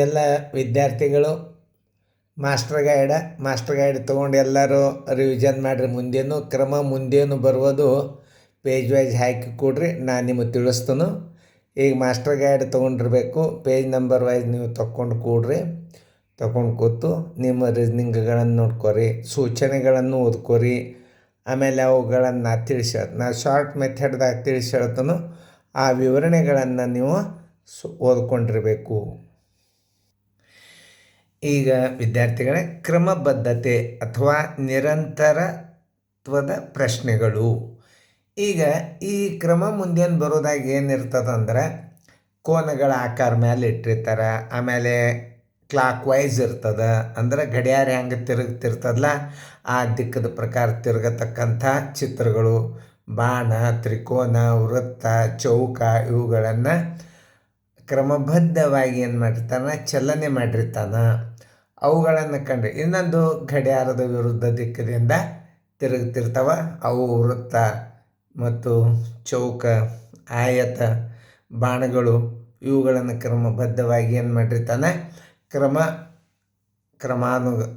ಎಲ್ಲ ವಿದ್ಯಾರ್ಥಿಗಳು master guide ತೊಗೊಂಡು ಎಲ್ಲರೂ ರಿವಿಷನ್ ಮಾಡಿರಿ. ಮುಂದೇನು ಬರುವುದು ಪೇಜ್ ವೈಸ್ ಹಾಕಿ ಕೊಡ್ರಿ, ನಾನು ನಿಮಗೆ ತಿಳಿಸ್ತೀನಿ. ಈಗ ಮಾಸ್ಟರ್ ಗೈಡ್ ತೊಗೊಂಡಿರ್ಬೇಕು, ಪೇಜ್ ನಂಬರ್ ವೈಸ್ ನೀವು ತೊಗೊಂಡು ಕೂತು ನಿಮ್ಮ ರೀಸ್ನಿಂಗ್ಗಳನ್ನು ನೋಡ್ಕೊರಿ, ಸೂಚನೆಗಳನ್ನು ಓದ್ಕೊರಿ. ಆಮೇಲೆ ಅವುಗಳನ್ನು ನಾ ಶಾರ್ಟ್ ಮೆಥಡ್ದಾಗ ತಿಳಿಸಿ ಹೇಳ್ತಾನೋ ಆ ವಿವರಣೆಗಳನ್ನು ನೀವು ಓದ್ಕೊಂಡಿರಬೇಕು. ಈಗ ವಿದ್ಯಾರ್ಥಿಗಳೇ, ಕ್ರಮಬದ್ಧತೆ ಅಥವಾ ನಿರಂತರತ್ವದ ಪ್ರಶ್ನೆಗಳು. ಈಗ ಈ ಕ್ರಮ ಮುಂದೇನು ಬರೋದಾಗ ಏನಿರ್ತದಂದ್ರೆ, ಕೋನಗಳ ಆಕಾರ ಮೇಲೆ ಇಟ್ಟಿರ್ತಾರೆ. ಆಮೇಲೆ ಕ್ಲಾಕ್ ವೈಸ್ ಇರ್ತದೆ, ಅಂದ್ರೆ ಗಡಿಯಾರ ಹೆಂಗೆ ತಿರುಗ್ತಿರ್ತದಲ್ಲ ಆ ದಿಕ್ಕದ ಪ್ರಕಾರ ತಿರುಗತಕ್ಕಂಥ ಚಿತ್ರಗಳು, ಬಾಣ, ತ್ರಿಕೋನ, ವೃತ್ತ, ಚೌಕ ಇವುಗಳನ್ನು ಕ್ರಮಬದ್ಧವಾಗಿ ಏನು ಮಾಡಿರ್ತಾನೆ, ಚಲನೆ ಮಾಡಿರ್ತಾನೆ. ಅವುಗಳನ್ನು ಕಂಡು ಇನ್ನೊಂದು ಗಡಿಯಾರದ ವಿರುದ್ಧ ದಿಕ್ಕದಿಂದ ತಿರುಗ್ತಿರ್ತಾವ. ಅವು ವೃತ್ತ ಮತ್ತು ಚೌಕ, ಆಯತ, ಬಾಣಗಳು ಇವುಗಳನ್ನು ಕ್ರಮಬದ್ಧವಾಗಿ ಏನು ಮಾಡಿರ್ತಾನೆ,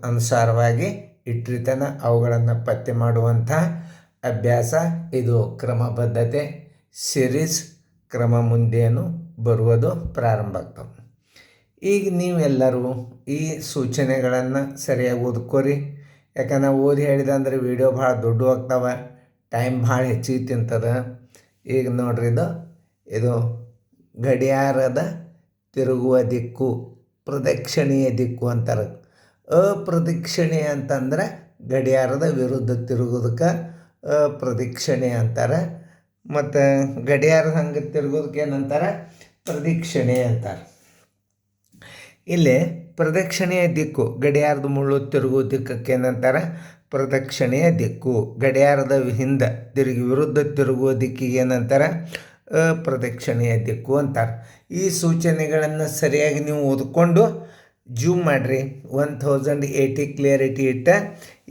ಅನುಸಾರವಾಗಿ ಇಟ್ಟಿರ್ತಾನೆ. ಅವುಗಳನ್ನು ಪತ್ತೆ ಮಾಡುವಂಥ ಅಭ್ಯಾಸ ಇದು ಕ್ರಮಬದ್ಧತೆ. ಸಿರೀಸ್ ಕ್ರಮ ಮುಂದೇನು ಬರುವುದು ಪ್ರಾರಂಭ ಆಗ್ತವೆ. ಈಗ ನೀವೆಲ್ಲರೂ ಈ ಸೂಚನೆಗಳನ್ನು ಸರಿಯಾಗಿ ಓದ್ಕೋರಿ. ಯಾಕಂದ್ರೆ ಓದಿ ಹೇಳಿದಂದ್ರೆ ವಿಡಿಯೋ ಭಾಳ ದೊಡ್ಡ ಆಗ್ತಾವೆ, ಟೈಮ್ ಭಾಳ ಹೆಚ್ಚಿಗೆ ತಿಂತದೆ. ಈಗ ನೋಡ್ರಿ, ಇದು ಗಡಿಯಾರದ ತಿರುಗುವ ದಿಕ್ಕು, ಪ್ರದಕ್ಷಿಣೆಯ ದಿಕ್ಕು ಅಂತಾರೆ. ಅಪ್ರದಕ್ಷಿಣೆ ಅಂತಂದ್ರೆ ಗಡಿಯಾರದ ವಿರುದ್ಧ ತಿರುಗೋದಕ್ಕೆ ಅಪ್ರದಕ್ಷಿಣೆ ಅಂತಾರೆ. ಮತ್ತು ಗಡಿಯಾರದ ಹಂಗೆ ತಿರುಗೋದಕ್ಕೆ ಏನಂತಾರೆ, ಪ್ರದಕ್ಷಿಣೆ ಅಂತಾರೆ. ಇಲ್ಲಿ ಪ್ರದಕ್ಷಿಣೆಯ ದಿಕ್ಕು, ಗಡಿಯಾರದ ಮುಳ್ಳು ತಿರುಗುವ ದಿಕ್ಕಕ್ಕೆ ಏನಂತಾರೆ, ಪ್ರದಕ್ಷಿಣೆಯ ದಿಕ್ಕು. ಗಡಿಯಾರದ ಹಿಂದೆ ವಿರುದ್ಧ ತಿರುಗುವ ದಿಕ್ಕಿಗೆ ಏನಂತಾರೆ, ಅಪ್ರದಕ್ಷಿಣೆಯ ದಿಕ್ಕು ಅಂತಾರೆ. ಈ ಸೂಚನೆಗಳನ್ನು ಸರಿಯಾಗಿ ನೀವು ಓದ್ಕೊಂಡು ಜೂಮ್ ಮಾಡಿರಿ. 1080 ಕ್ಲಿಯರಿಟಿ ಇಟ್ಟ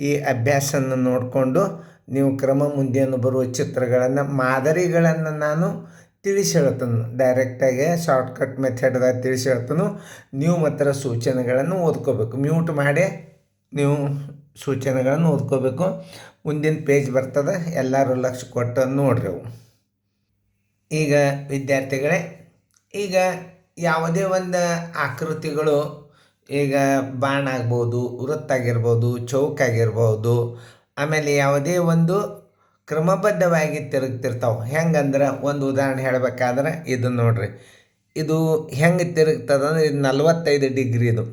ಈ ಅಭ್ಯಾಸನ ನೋಡಿಕೊಂಡು ನೀವು ಕ್ರಮ ಮುಂದೇನು ಬರುವ ಚಿತ್ರಗಳನ್ನು, ಮಾದರಿಗಳನ್ನು ನಾನು ತಿಳಿಸಿ ಹೇಳ್ತೀನಿ. ಡೈರೆಕ್ಟಾಗಿ ಶಾರ್ಟ್ಕಟ್ ಮೆಥಡ್ದಾಗ ತಿಳಿಸಿ ಹೇಳ್ತೀನಿ. ನೀವು ಮಾತ್ರ ಸೂಚನೆಗಳನ್ನು ಓದ್ಕೋಬೇಕು. ಮ್ಯೂಟ್ ಮಾಡಿ ನೀವು ಸೂಚನೆಗಳನ್ನು ಓದ್ಕೋಬೇಕು. ಮುಂದಿನ ಪೇಜ್ ಬರ್ತದೆ, ಎಲ್ಲರೂ ಲಕ್ಷ್ಯ ಕೊಟ್ಟು ನೋಡ್ರಿ ಅವು. ಈಗ ವಿದ್ಯಾರ್ಥಿಗಳೇ, ಈಗ ಯಾವುದೇ ಒಂದು ಆಕೃತಿಗಳು, ಈಗ ಬಾಣ ಆಗ್ಬೋದು, ವೃತ್ತಾಗಿರ್ಬೋದು, ಚೌಕಾಗಿರ್ಬೋದು, ಆಮೇಲೆ ಯಾವುದೇ ಒಂದು ಕ್ರಮಬದ್ಧವಾಗಿ ತಿರುಗ್ತಿರ್ತಾವೆ. ಹೆಂಗಂದ್ರೆ ಒಂದು ಉದಾಹರಣೆ ಹೇಳಬೇಕಾದ್ರೆ ಇದು ನೋಡ್ರಿ, ಇದು ಹೆಂಗೆ ತಿರುಗ್ತದಂದ್ರೆ ಇದು 45 ಡಿಗ್ರಿ. ಇದು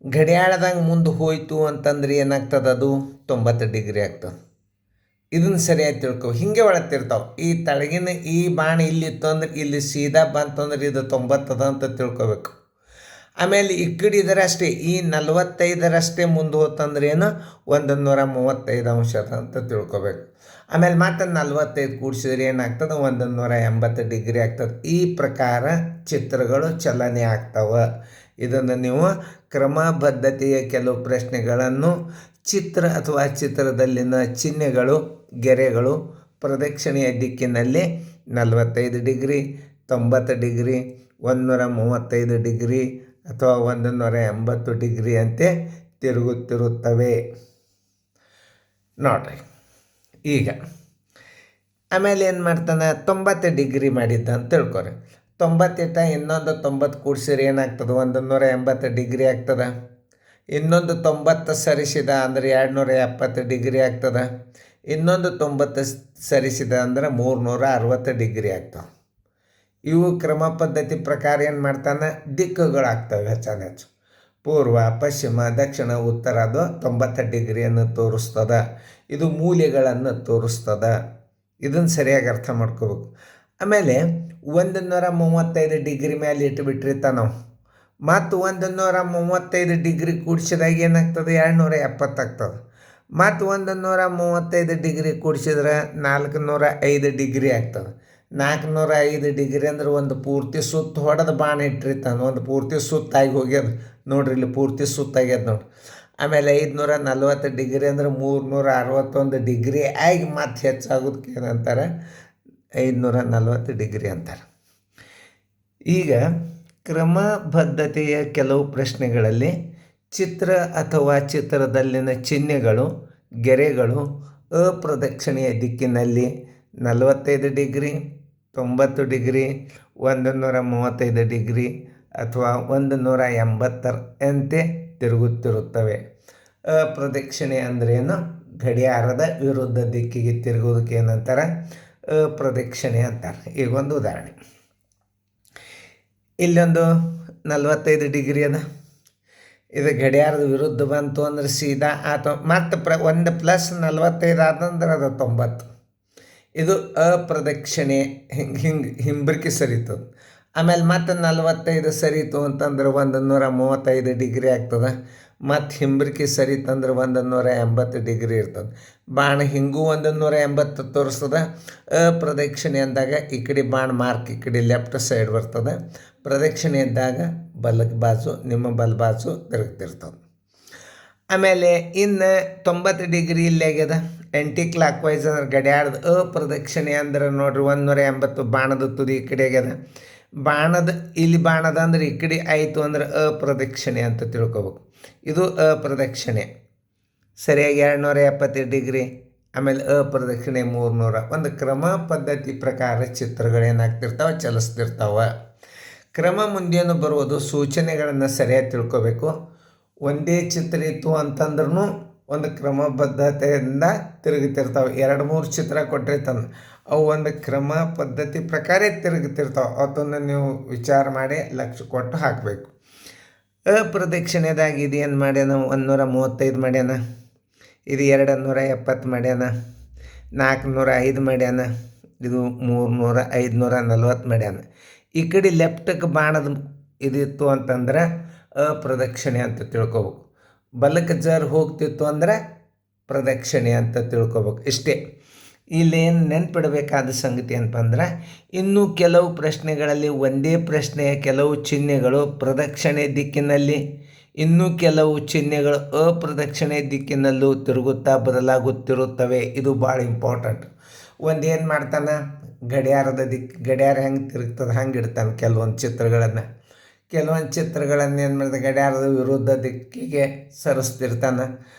ಗಡಿಯಾಳದಂಗೆ ಮುಂದೆ ಹೋಯ್ತು ಅಂತಂದ್ರೆ ಏನಾಗ್ತದೆ, ಅದು 90 ಡಿಗ್ರಿ ಆಗ್ತದೆ. ಇದನ್ನು ಸರಿಯಾಗಿ ತಿಳ್ಕೊ. ಹಿಂಗೆ ಒಳಗ್ತಿರ್ತಾವೆ. ಈ ತಳಗಿನ ಈ ಬಾಣ ಇಲ್ಲಿತ್ತು ಅಂದ್ರೆ ಇಲ್ಲಿ ಸೀದಾ ಬಂತಂದ್ರೆ ಇದು 90 ಅಂತ ತಿಳ್ಕೊಬೇಕು. ಆಮೇಲೆ ಈ ಕಡೆ ಇದರಷ್ಟೇ, ಈ 45ರಷ್ಟೇ ಮುಂದೆ ಹೋತಂದ್ರೆ ಏನು 135 ಅಂಶ ಅಂತ ತಿಳ್ಕೊಬೇಕು. ಆಮೇಲೆ ಮತ್ತೆ 45 ಕೂಡಿಸಿದ್ರೆ ಏನಾಗ್ತದೆ, 180 ಡಿಗ್ರಿ ಆಗ್ತದೆ. ಈ ಪ್ರಕಾರ ಚಿತ್ರಗಳು ಚಲನೆ ಆಗ್ತವೆ. ಇದನ್ನು ನೀವು ಕ್ರಮಬದ್ಧತೆಯ ಕೆಲವು ಪ್ರಶ್ನೆಗಳನ್ನು, ಚಿತ್ರ ಅಥವಾ ಚಿತ್ರದಲ್ಲಿನ ಚಿಹ್ನೆಗಳು, ಗೆರೆಗಳು, ಪ್ರದಕ್ಷಿಣೆಯ ದಿಕ್ಕಿನಲ್ಲಿ 45 ಡಿಗ್ರಿ, 90 ಡಿಗ್ರಿ, 135 ಡಿಗ್ರಿ ಅಥವಾ 180 ಡಿಗ್ರಿ ಅಂತೆ ತಿರುಗುತ್ತಿರುತ್ತವೆ ನೋಡ್ರಿ. ಈಗ ಆಮೇಲೆ ಏನು ಮಾಡ್ತಾನೆ, 90 ಡಿಗ್ರಿ ಮಾಡಿದ್ದ ಅಂತ ತಿಳ್ಕೊರಿ. 90 ಇನ್ನೊಂದು 90 ಕೂಡಿಸಿದ್ರೆ ಏನಾಗ್ತದೆ, 180 ಡಿಗ್ರಿ ಆಗ್ತದೆ. ಇನ್ನೊಂದು 90 ಸರಿಸಿದ ಅಂದರೆ 270 ಡಿಗ್ರಿ ಆಗ್ತದೆ. ಇನ್ನೊಂದು 90 ಸರಿಸಿದ ಅಂದರೆ 360 ಡಿಗ್ರಿ ಆಗ್ತವೆ. ಇವು ಕ್ರಮ ಪದ್ಧತಿ ಪ್ರಕಾರ ಏನು ಮಾಡ್ತಾನೆ, ದಿಕ್ಕುಗಳಾಗ್ತವೆ. ಹೆಚ್ಚು ಪೂರ್ವ, ಪಶ್ಚಿಮ, ದಕ್ಷಿಣ, ಉತ್ತರ ಅದು 90 ಡಿಗ್ರಿಯನ್ನು ತೋರಿಸ್ತದೆ. ಇದು ಮೂಲೆಗಳನ್ನು ತೋರಿಸ್ತದೆ. ಇದನ್ನು ಸರಿಯಾಗಿ ಅರ್ಥ ಮಾಡ್ಕೋಬೇಕು. ಆಮೇಲೆ 135 ಡಿಗ್ರಿ ಮೇಲೆ ಇಟ್ಟುಬಿಟ್ಟಿರ್ತಾನೆ ನಾವು. ಮತ್ತು 135 ಡಿಗ್ರಿ ಕೂಡಿಸಿದಾಗ ಏನಾಗ್ತದೆ, 270 ಆಗ್ತದೆ. ಮತ್ತು 135 ಡಿಗ್ರಿ ಕೂಡಿಸಿದ್ರೆ 405 ಡಿಗ್ರಿ ಆಗ್ತದೆ. 405 ಡಿಗ್ರಿ ಅಂದ್ರೆ ಒಂದು ಪೂರ್ತಿ ಸುತ್ತು ಹೊಡೆದು ಬಾಣ ಇಟ್ಟಿರ್ತಾನೆ. ಒಂದು ಪೂರ್ತಿ ಸುತ್ತಾಗಿ ಹೋಗ್ಯದ ನೋಡ್ರಿ, ಇಲ್ಲಿ ಪೂರ್ತಿ ಸುತ್ತಾಗ್ಯದ ನೋಡ್ರಿ. ಆಮೇಲೆ 540 ಡಿಗ್ರಿ ಅಂದ್ರೆ 361 ಡಿಗ್ರಿ ಆಗಿ ಮತ್ತೆ ಹೆಚ್ಚಾಗೋದಕ್ಕೆ ಏನಂತಾರೆ, 540 ಡಿಗ್ರಿ ಅಂತಾರೆ. ಈಗ ಕ್ರಮಬದ್ಧತೆಯ ಕೆಲವು ಪ್ರಶ್ನೆಗಳಲ್ಲಿ ಚಿತ್ರ ಅಥವಾ ಚಿತ್ರದಲ್ಲಿನ ಚಿಹ್ನೆಗಳು, ಗೆರೆಗಳು ಅಪ್ರದಕ್ಷಿಣೆಯ ದಿಕ್ಕಿನಲ್ಲಿ 45 ಡಿಗ್ರಿ, 90 ಡಿಗ್ರಿ, 135 ಡಿಗ್ರಿ ಅಥವಾ 180 ತಿರುಗುತ್ತಿರುತ್ತವೆ. ಅಪ್ರದಕ್ಷಿಣೆ ಅಂದ್ರೇನು? ಗಡಿಯಾರದ ವಿರುದ್ಧ ದಿಕ್ಕಿಗೆ ತಿರುಗೋದಕ್ಕೆ ಏನಂತಾರೆ? ಅಪ್ರದಕ್ಷಿಣೆ ಅಂತಾರೆ. ಈಗ ಒಂದು ಉದಾಹರಣೆ, ಇಲ್ಲೊಂದು 45 ಡಿಗ್ರಿ ಅದ, ಇದು ಗಡಿಯಾರದ ವಿರುದ್ಧ ಬಂತು ಅಂದ್ರೆ ಸೀದಾ ಅಥವಾ ಮತ್ತು ಒಂದು ಪ್ಲಸ್ 45 ಆದಂದ್ರೆ ಅದು 90. ಇದು ಅಪ್ರದಕ್ಷಿಣೆ. ಹಿಂಗೆ ಹಿಂಬರಿಕೆ ಸರಿತದೆ. ಆಮೇಲೆ ಮತ್ತೆ 45 ಸರಿತು ಅಂತಂದ್ರೆ 135 ಡಿಗ್ರಿ ಆಗ್ತದೆ. ಮತ್ತು ಹಿಂಬರಿಕೆ ಸರಿತಂದ್ರೆ 180 ಡಿಗ್ರಿ ಇರ್ತದೆ. ಬಾಣ ಹಿಂಗೂ 180 ತೋರಿಸ್ತದೆ. ಅಪ್ರದಕ್ಷಿಣೆ ಅಂದಾಗ ಈ ಕಡೆ ಬಾಣ ಮಾರ್ಕ್ ಈ ಕಡೆ ಲೆಫ್ಟ್ ಸೈಡ್ ಬರ್ತದೆ. ಪ್ರದಕ್ಷಿಣೆ ಇದ್ದಾಗ ಬಲಕ್ಕೆ ಬಾಜು, ನಿಮ್ಮ ಬಲ ಬಾಜು ತಿರುಗ್ತಿರ್ತದೆ. ಆಮೇಲೆ ಇನ್ನು 90 ಡಿಗ್ರಿ ಇಲ್ಲಿ ಆಗ್ಯದ. ಆ್ಯಂಟಿ ಕ್ಲಾಕ್ ವೈಸ್ ಅಂದ್ರೆ ಗಡಿಯಾರದ ಅಪ್ರದಕ್ಷಿಣೆ ಅಂದ್ರೆ ನೋಡ್ರಿ 180 ಬಾಣದ ತುದಿ ಈ ಕಡೆ ಆಗ್ಯದ. ಬಾಣದ ಇಲ್ಲಿ ಬಾಣದ ಅಂದ್ರೆ ಈ ಕಡೆ ಆಯಿತು ಅಂದ್ರೆ ಅಪ್ರದಕ್ಷಿಣೆ ಅಂತ ತಿಳ್ಕೊಬೇಕು. ಇದು ಅಪ್ರದಕ್ಷಿಣೆ. ಸರಿಯಾಗಿ 270 ಡಿಗ್ರಿ. ಆಮೇಲೆ ಅಪ್ರದಕ್ಷಿಣೆ 300. ಒಂದು ಕ್ರಮ ಪದ್ಧತಿ ಪ್ರಕಾರ ಚಿತ್ರಗಳೇನಾಗ್ತಿರ್ತಾವೆ? ಚಲಿಸ್ತಿರ್ತಾವೆ. ಕ್ರಮ ಮುಂದೇನು ಬರುವುದು? ಸೂಚನೆಗಳನ್ನು ಸರಿಯಾಗಿ ತಿಳ್ಕೊಬೇಕು. ಒಂದೇ ಚಿತ್ರ ಇತ್ತು ಅಂತಂದ್ರೂ ಒಂದು ಕ್ರಮಬದ್ಧತೆಯಿಂದ ತಿರುಗುತ್ತಿರ್ತಾವೆ. 2-3 ಚಿತ್ರ ಕೊಟ್ಟಿರ್ತಾನೆ, ಅವು ಒಂದು ಕ್ರಮ ಪದ್ಧತಿ ಪ್ರಕಾರ ತಿರುಗುತ್ತಿರ್ತಾವೆ. ಅದನ್ನು ನೀವು ವಿಚಾರ ಮಾಡಿ ಲಕ್ಷ್ಯ ಕೊಟ್ಟು ಹಾಕಬೇಕು. ಅಪ್ರದಕ್ಷಿಣೆದಾಗ ಇದು ಏನು ಮಾಡ್ಯಾನ? 135 ಮಾಡ್ಯಾನ, ಇದು 270 ಮಾಡ್ಯಾನ, 405 ಮಾಡ್ಯಾನ, ಇದು 300, 540 ಮಾಡ್ಯಾನ. ಈ ಕಡೆ ಲೆಫ್ಟಕ್ಕೆ ಬಾಣದ ಇದಿತ್ತು ಅಂತಂದ್ರೆ ಅಪ್ರದಕ್ಷಿಣೆ ಅಂತ ತಿಳ್ಕೊಬೇಕು. ಬಲಕ್ಕೆ ಜರ್ ಹೋಗ್ತಿತ್ತು ಅಂದರೆ ಪ್ರದಕ್ಷಿಣೆ ಅಂತ ತಿಳ್ಕೊಬೇಕು. ಇಷ್ಟೇ. ಇಲ್ಲೇನು ನೆನ್ಪಿಡಬೇಕಾದ ಸಂಗತಿ ಅಂತಂದ್ರೆ, ಇನ್ನೂ ಕೆಲವು ಪ್ರಶ್ನೆಗಳಲ್ಲಿ ಒಂದೇ ಪ್ರಶ್ನೆಯ ಕೆಲವು ಚಿಹ್ನೆಗಳು ಪ್ರದಕ್ಷಿಣೆ ದಿಕ್ಕಿನಲ್ಲಿ, ಇನ್ನೂ ಕೆಲವು ಚಿಹ್ನೆಗಳು ಅಪ್ರದಕ್ಷಿಣೆ ದಿಕ್ಕಿನಲ್ಲೂ ತಿರುಗುತ್ತಾ ಬದಲಾಗುತ್ತಿರುತ್ತವೆ. ಇದು ಭಾಳ ಇಂಪಾರ್ಟೆಂಟ್. ಒಂದೇನು ಮಾಡ್ತಾನೆ? ಗಡಿಯಾರದ ಗಡಿಯಾರ ಹೆಂಗೆ ತಿರುಗ್ತದೆ ಹಂಗೆ ಇಡ್ತಾನೆ ಕೆಲವೊಂದು ಚಿತ್ರಗಳನ್ನು. ಕೆಲವೊಂದು ಚಿತ್ರಗಳನ್ನು ಏನು ಮಾಡಿದೆ? ಗಡಿಯಾರದ ವಿರುದ್ಧ ದಿಕ್ಕಿಗೆ ಸರಿಸ್ತಿರ್ತಾನೆ.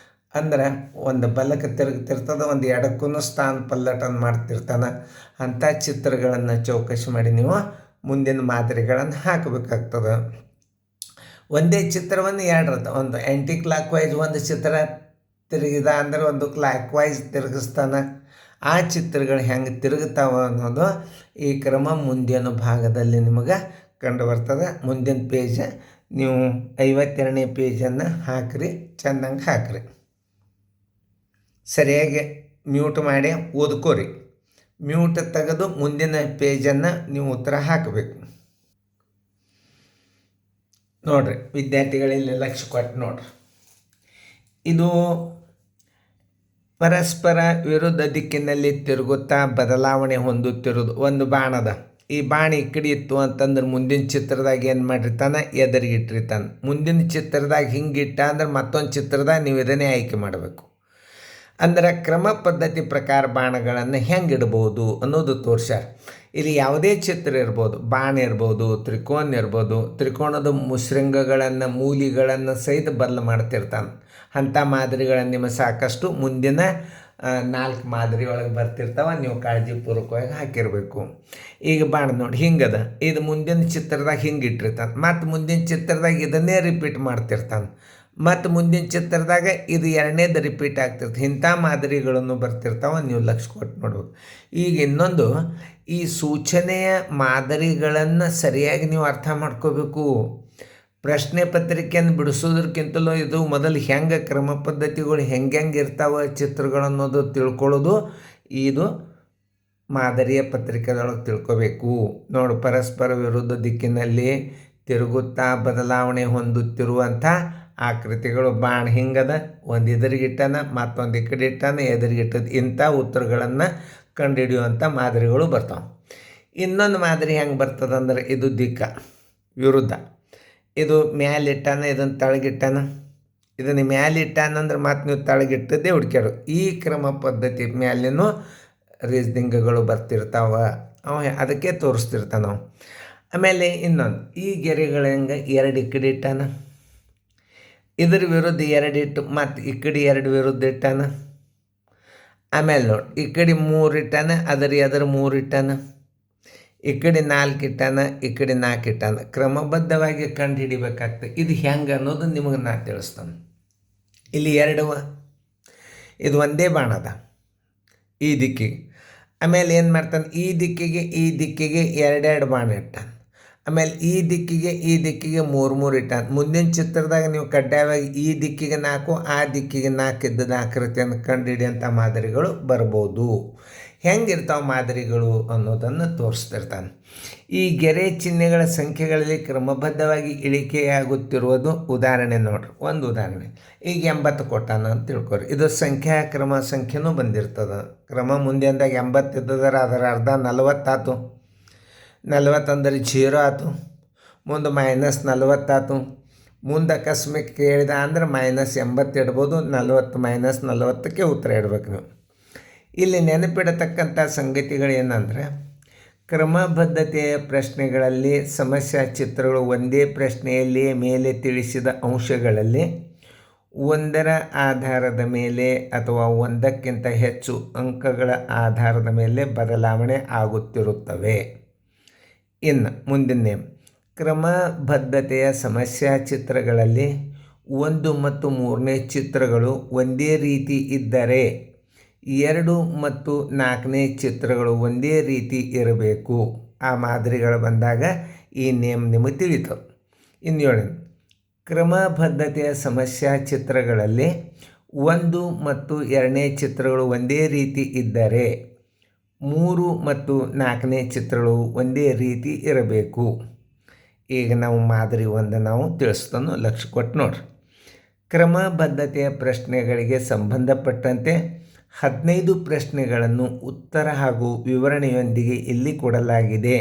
ಅಂದ್ರೆ ಒಂದು ಬಲಕ್ಕೆ ತಿರುಗ್ತಿರ್ತದೆ, ಒಂದು ಎಡಕ್ಕೂ ಸ್ಥಾನ ಪಲ್ಲಟನ್ನು ಮಾಡ್ತಿರ್ತಾನೆ. ಅಂಥ ಚಿತ್ರಗಳನ್ನು ಚೌಕಸಿ ಮಾಡಿ ನೀವು ಮುಂದಿನ ಮಾದರಿಗಳನ್ನು ಹಾಕಬೇಕಾಗ್ತದೆ. ಒಂದೇ ಚಿತ್ರವನ್ನು 2 ಇರ್ತವೆ. ಒಂದು ಆ್ಯಂಟಿ ಕ್ಲಾಕ್ ವೈಸ್ ಒಂದು ಚಿತ್ರ ತಿರುಗಿದ ಅಂದ್ರೆ ಒಂದು ಕ್ಲಾಕ್ ವೈಸ್ ತಿರುಗಿಸ್ತಾನೆ. ಆ ಚಿತ್ರಗಳು ಹೆಂಗೆ ತಿರುಗುತ್ತಾವೆ ಅನ್ನೋದು ಈ ಕ್ರಮ ಮುಂದಿನ ಭಾಗದಲ್ಲಿ ನಿಮಗೆ ಕಂಡು ಬರ್ತದೆ. ಮುಂದಿನ ಪೇಜ್ ನೀವು 52ನೇ ಪೇಜನ್ನು ಹಾಕಿರಿ, ಚೆಂದಂಗೆ ಹಾಕಿರಿ. ಸರಿಯಾಗಿ ಮ್ಯೂಟ್ ಮಾಡಿ ಓದ್ಕೋರಿ. ಮ್ಯೂಟ್ ತೆಗೆದು ಮುಂದಿನ ಪೇಜನ್ನು ನೀವು ಉತ್ತರ ಹಾಕಬೇಕು. ನೋಡಿರಿ ವಿದ್ಯಾರ್ಥಿಗಳಲ್ಲಿ ಲಕ್ಷ್ಯ ಕೊಟ್ಟು ನೋಡ್ರಿ. ಇದು ಪರಸ್ಪರ ವಿರುದ್ಧ ದಿಕ್ಕಿನಲ್ಲಿ ತಿರುಗುತ್ತಾ ಬದಲಾವಣೆ ಹೊಂದುತ್ತಿರೋದು. ಒಂದು ಬಾಣದ ಈ ಬಾಣ ಈ ಕಡೆ ಇತ್ತು ಅಂತಂದ್ರೆ ಮುಂದಿನ ಚಿತ್ರದಾಗ ಏನು ಮಾಡಿರ್ತಾನೆ? ಎದುರಿಗಿಟ್ಟಿರ್ತಾನೆ. ಮುಂದಿನ ಚಿತ್ರದಾಗ ಹಿಂಗಿಟ್ಟ ಅಂದ್ರೆ ಮತ್ತೊಂದು ಚಿತ್ರದಾಗ ನೀವು ಇದನ್ನೇ ಆಯ್ಕೆ ಮಾಡಬೇಕು. ಅಂದ್ರೆ ಕ್ರಮ ಪದ್ಧತಿ ಪ್ರಕಾರ ಬಾಣಗಳನ್ನು ಹೆಂಗೆ ಇಡ್ಬೋದು ಅನ್ನೋದು ತೋರ್ಸ್ಯಾರ. ಇಲ್ಲಿ ಯಾವುದೇ ಚಿತ್ರ ಇರ್ಬೋದು, ಬಾಣ ಇರ್ಬೋದು, ತ್ರಿಕೋನ ಇರ್ಬೋದು. ತ್ರಿಕೋನದ ಶೃಂಗಗಳನ್ನು ಮೂಲಿಗಳನ್ನು ಸಹಿತ ಬದಲು ಮಾಡ್ತಿರ್ತಾನೆ. ಅಂಥ ಮಾದರಿಗಳನ್ನು ನಿಮಗೆ ಸಾಕಷ್ಟು ಮುಂದಿನ 4 ಮಾದರಿ ಒಳಗೆ ಬರ್ತಿರ್ತಾವೆ. ನೀವು ಕಾಳಜಿಪೂರ್ವಕವಾಗಿ ಹಾಕಿರಬೇಕು. ಈಗ ಬಾಣ ನೋಡಿ ಹಿಂಗದ, ಇದು ಮುಂದಿನ ಚಿತ್ರದಾಗ ಹಿಂಗೆ ಇಟ್ಟಿರ್ತಾನೆ. ಮತ್ತು ಮುಂದಿನ ಚಿತ್ರದಾಗ ಇದನ್ನೇ ರಿಪೀಟ್ ಮಾಡ್ತಿರ್ತಾನೆ. ಮತ್ತು ಮುಂದಿನ ಚಿತ್ರದಾಗ ಇದು 2ನೇದು ರಿಪೀಟ್ ಆಗ್ತಿರ್ತದೆ. ಇಂಥ ಮಾದರಿಗಳನ್ನು ಬರ್ತಿರ್ತಾವೆ. ನೀವು ಲಕ್ಷ್ಯ ಕೊಟ್ಟು ನೋಡ್ಬೇಕು. ಈಗ ಇನ್ನೊಂದು, ಈ ಸೂಚನೆಯ ಮಾದರಿಗಳನ್ನು ಸರಿಯಾಗಿ ನೀವು ಅರ್ಥ ಮಾಡ್ಕೋಬೇಕು. ಪ್ರಶ್ನೆ ಪತ್ರಿಕೆಯನ್ನು ಬಿಡಿಸೋದಕ್ಕಿಂತಲೂ ಇದು ಮೊದಲು ಹೆಂಗೆ ಕ್ರಮ ಪದ್ಧತಿಗಳು ಹೆಂಗೆ ಇರ್ತಾವೆ ಚಿತ್ರಗಳು ಅನ್ನೋದು ತಿಳ್ಕೊಳ್ಳೋದು ಇದು ಮಾದರಿಯ ಪತ್ರಿಕೆದೊಳಗೆ ತಿಳ್ಕೋಬೇಕು. ನೋಡು, ಪರಸ್ಪರ ವಿರುದ್ಧ ದಿಕ್ಕಿನಲ್ಲಿ ತಿರುಗುತ್ತಾ ಬದಲಾವಣೆ ಹೊಂದುತ್ತಿರುವಂಥ ಆಕೃತಿಗಳು. ಬಾಣ ಹಿಂಗದ, ಒಂದು ಎದುರಿಗಿಟ್ಟಾನ, ಮತ್ತೊಂದು ಈ ಕಡೆ ಇಟ್ಟಾನ, ಎದುರಿಗಿಟ್ಟದ. ಇಂಥ ಉತ್ತರಗಳನ್ನು ಕಂಡುಹಿಡಿಯುವಂಥ ಮಾದರಿಗಳು ಬರ್ತಾವೆ. ಇನ್ನೊಂದು ಮಾದರಿ ಹೆಂಗೆ ಬರ್ತದೆ ಅಂದ್ರೆ, ಇದು ದಿಕ್ಕ ವಿರುದ್ಧ. ಇದು ಮ್ಯಾಲಿಟ್ಟಾನ, ಇದನ್ನು ತಳಗಿಟ್ಟಾನ. ಇದನ್ನು ಮ್ಯಾಲಿಟ್ಟಾನಂದ್ರೆ ಮತ್ತು ನೀವು ತಳಗಿಟ್ಟದ್ದೇ ಹುಡ್ಕ್ಯಾಡು. ಈ ಕ್ರಮ ಪದ್ಧತಿ ಮ್ಯಾಲಿನೂ ರೀಸನಿಂಗ್ಗಳು ಬರ್ತಿರ್ತಾವೆ. ಅವ ಅದಕ್ಕೆ ತೋರಿಸ್ತಿರ್ತಾನೆ ನಾವು. ಆಮೇಲೆ ಇನ್ನೊಂದು, ಈ ಗೆರೆಗಳು ಹೆಂಗೆ ಎರಡು ಈ ಕಡೆ ಇಟ್ಟಾನ, ಇದ್ರ ವಿರುದ್ಧ ಎರಡು ಇಟ್ಟು ಮತ್ತು ಈ ಕಡೆ ಎರಡು ವಿರುದ್ಧ ಇಟ್ಟಾನ. ಆಮೇಲೆ ನೋಡಿ, ಈ ಕಡೆ 3 ಇಟ್ಟಾನ, ಅದರ 3 ಇಟ್ಟಾನ, ಈ ಕಡೆ 4 ಇಟ್ಟಾನ, ಈ ಕಡೆ 4 ಇಟ್ಟಾನ. ಕ್ರಮಬದ್ಧವಾಗಿ ಕಂಡು ಹಿಡಿಬೇಕಾಗ್ತದೆ. ಇದು ಹೆಂಗೆ ಅನ್ನೋದು ನಿಮಗೆ ನಾ ತಿಳಿಸ್ತಾನೆ. ಇಲ್ಲಿ 2 ಇದು ಒಂದೇ ಬಾಣ ಅದ ಈ ದಿಕ್ಕಿಗೆ. ಆಮೇಲೆ ಏನು ಮಾಡ್ತಾನೆ, ಈ ದಿಕ್ಕಿಗೆ 2 ಬಾಣ ಇಟ್ಟಾನ. ಆಮೇಲೆ ಈ ದಿಕ್ಕಿಗೆ 3 ಇಟ್ಟಾನ. ಮುಂದಿನ ಚಿತ್ರದಾಗ ನೀವು ಕಡ್ಡಾಯವಾಗಿ ಈ ದಿಕ್ಕಿಗೆ 4, ಆ ದಿಕ್ಕಿಗೆ 4 ಇದ್ದದ ಆಕೃತಿಯನ್ನು ಕಂಡುಹಿಡಿಯೋಂಥ ಮಾದರಿಗಳು ಬರ್ಬೋದು. ಹೆಂಗಿರ್ತಾವೆ ಮಾದರಿಗಳು ಅನ್ನೋದನ್ನು ತೋರಿಸ್ತಿರ್ತಾನೆ. ಈ ಗೆರೆ ಚಿಹ್ನೆಗಳ ಸಂಖ್ಯೆಗಳಲ್ಲಿ ಕ್ರಮಬದ್ಧವಾಗಿ ಇಳಿಕೆಯಾಗುತ್ತಿರುವುದು ಉದಾಹರಣೆ ನೋಡ್ರಿ. ಒಂದು ಉದಾಹರಣೆ, ಈಗ 80 ಕೊಟ್ಟಾನ ಅಂತ ತಿಳ್ಕೊರಿ. ಇದು ಸಂಖ್ಯೆನೂ ಬಂದಿರ್ತದೆ. ಕ್ರಮ ಮುಂದೆ ಅಂದಾಗ 80 ಇದ್ದದರ ಅದರ ಅರ್ಧ 40 ಆಯ್ತು. 40 ಅಂದರೆ 0 ಆಯ್ತು. ಮುಂದೆ -40 ಆಯ್ತು. ಮುಂದೆ ಅಕಸ್ಮಾತ್ ಕೇಳಿದ ಅಂದ್ರೆ -80 ಇಡ್ಬೋದು. 40 - 40ಕ್ಕೆ ಉತ್ತರ ಇಡ್ಬೇಕು ನೀವು. ಇಲ್ಲಿ ನೆನಪಿಡತಕ್ಕಂಥ ಸಂಗತಿಗಳೇನೆಂದರೆ, ಕ್ರಮಬದ್ಧತೆಯ ಪ್ರಶ್ನೆಗಳಲ್ಲಿ ಸಮಸ್ಯಾ ಚಿತ್ರಗಳು ಒಂದೇ ಪ್ರಶ್ನೆಯಲ್ಲಿಯೇ ಮೇಲೆ ತಿಳಿಸಿದ ಅಂಶಗಳಲ್ಲಿ ಒಂದರ ಆಧಾರದ ಮೇಲೆ ಅಥವಾ ಒಂದಕ್ಕಿಂತ ಹೆಚ್ಚು ಅಂಕಗಳ ಆಧಾರದ ಮೇಲೆ ಬದಲಾವಣೆ ಆಗುತ್ತಿರುತ್ತವೆ. ಇನ್ನು ಮುಂದಿನ ನೇಮ್, ಕ್ರಮಬದ್ಧತೆಯ ಸಮಸ್ಯಾ ಚಿತ್ರಗಳಲ್ಲಿ 1 ಮತ್ತು 3ನೇ ಚಿತ್ರಗಳು ಒಂದೇ ರೀತಿ ಇದ್ದರೆ 2 ಮತ್ತು 4ನೇ ಚಿತ್ರಗಳು ಒಂದೇ ರೀತಿ ಇರಬೇಕು. ಆ ಮಾದರಿಗಳು ಬಂದಾಗ ಈ ನೇಮ್ ನಿಮಗೆ ತಿಳಿತವೆ. ಇನ್ನು 7, ಕ್ರಮಬದ್ಧತೆಯ ಸಮಸ್ಯಾ ಚಿತ್ರಗಳಲ್ಲಿ 1 ಮತ್ತು 2ನೇ ಚಿತ್ರಗಳು ಒಂದೇ ರೀತಿ ಇದ್ದರೆ 3 ಮತ್ತು 4ನೇ ಚಿತ್ರಗಳು ಒಂದೇ ರೀತಿ ಇರಬೇಕು. ಈಗ ನಾವು ಮಾದರಿ 1 ನಾವು ತಿಳಿಸ್ತಾನು, ಲಕ್ಷ್ಯ ಕೊಟ್ಟು ನೋಡ್ರಿ. ಕ್ರಮಬದ್ಧತೆಯ ಪ್ರಶ್ನೆಗಳಿಗೆ ಸಂಬಂಧಪಟ್ಟಂತೆ 15 ಪ್ರಶ್ನೆಗಳನ್ನು ಉತ್ತರ ಹಾಗೂ ವಿವರಣೆಯೊಂದಿಗೆ ಇಲ್ಲಿ ಕೊಡಲಾಗಿದೆ.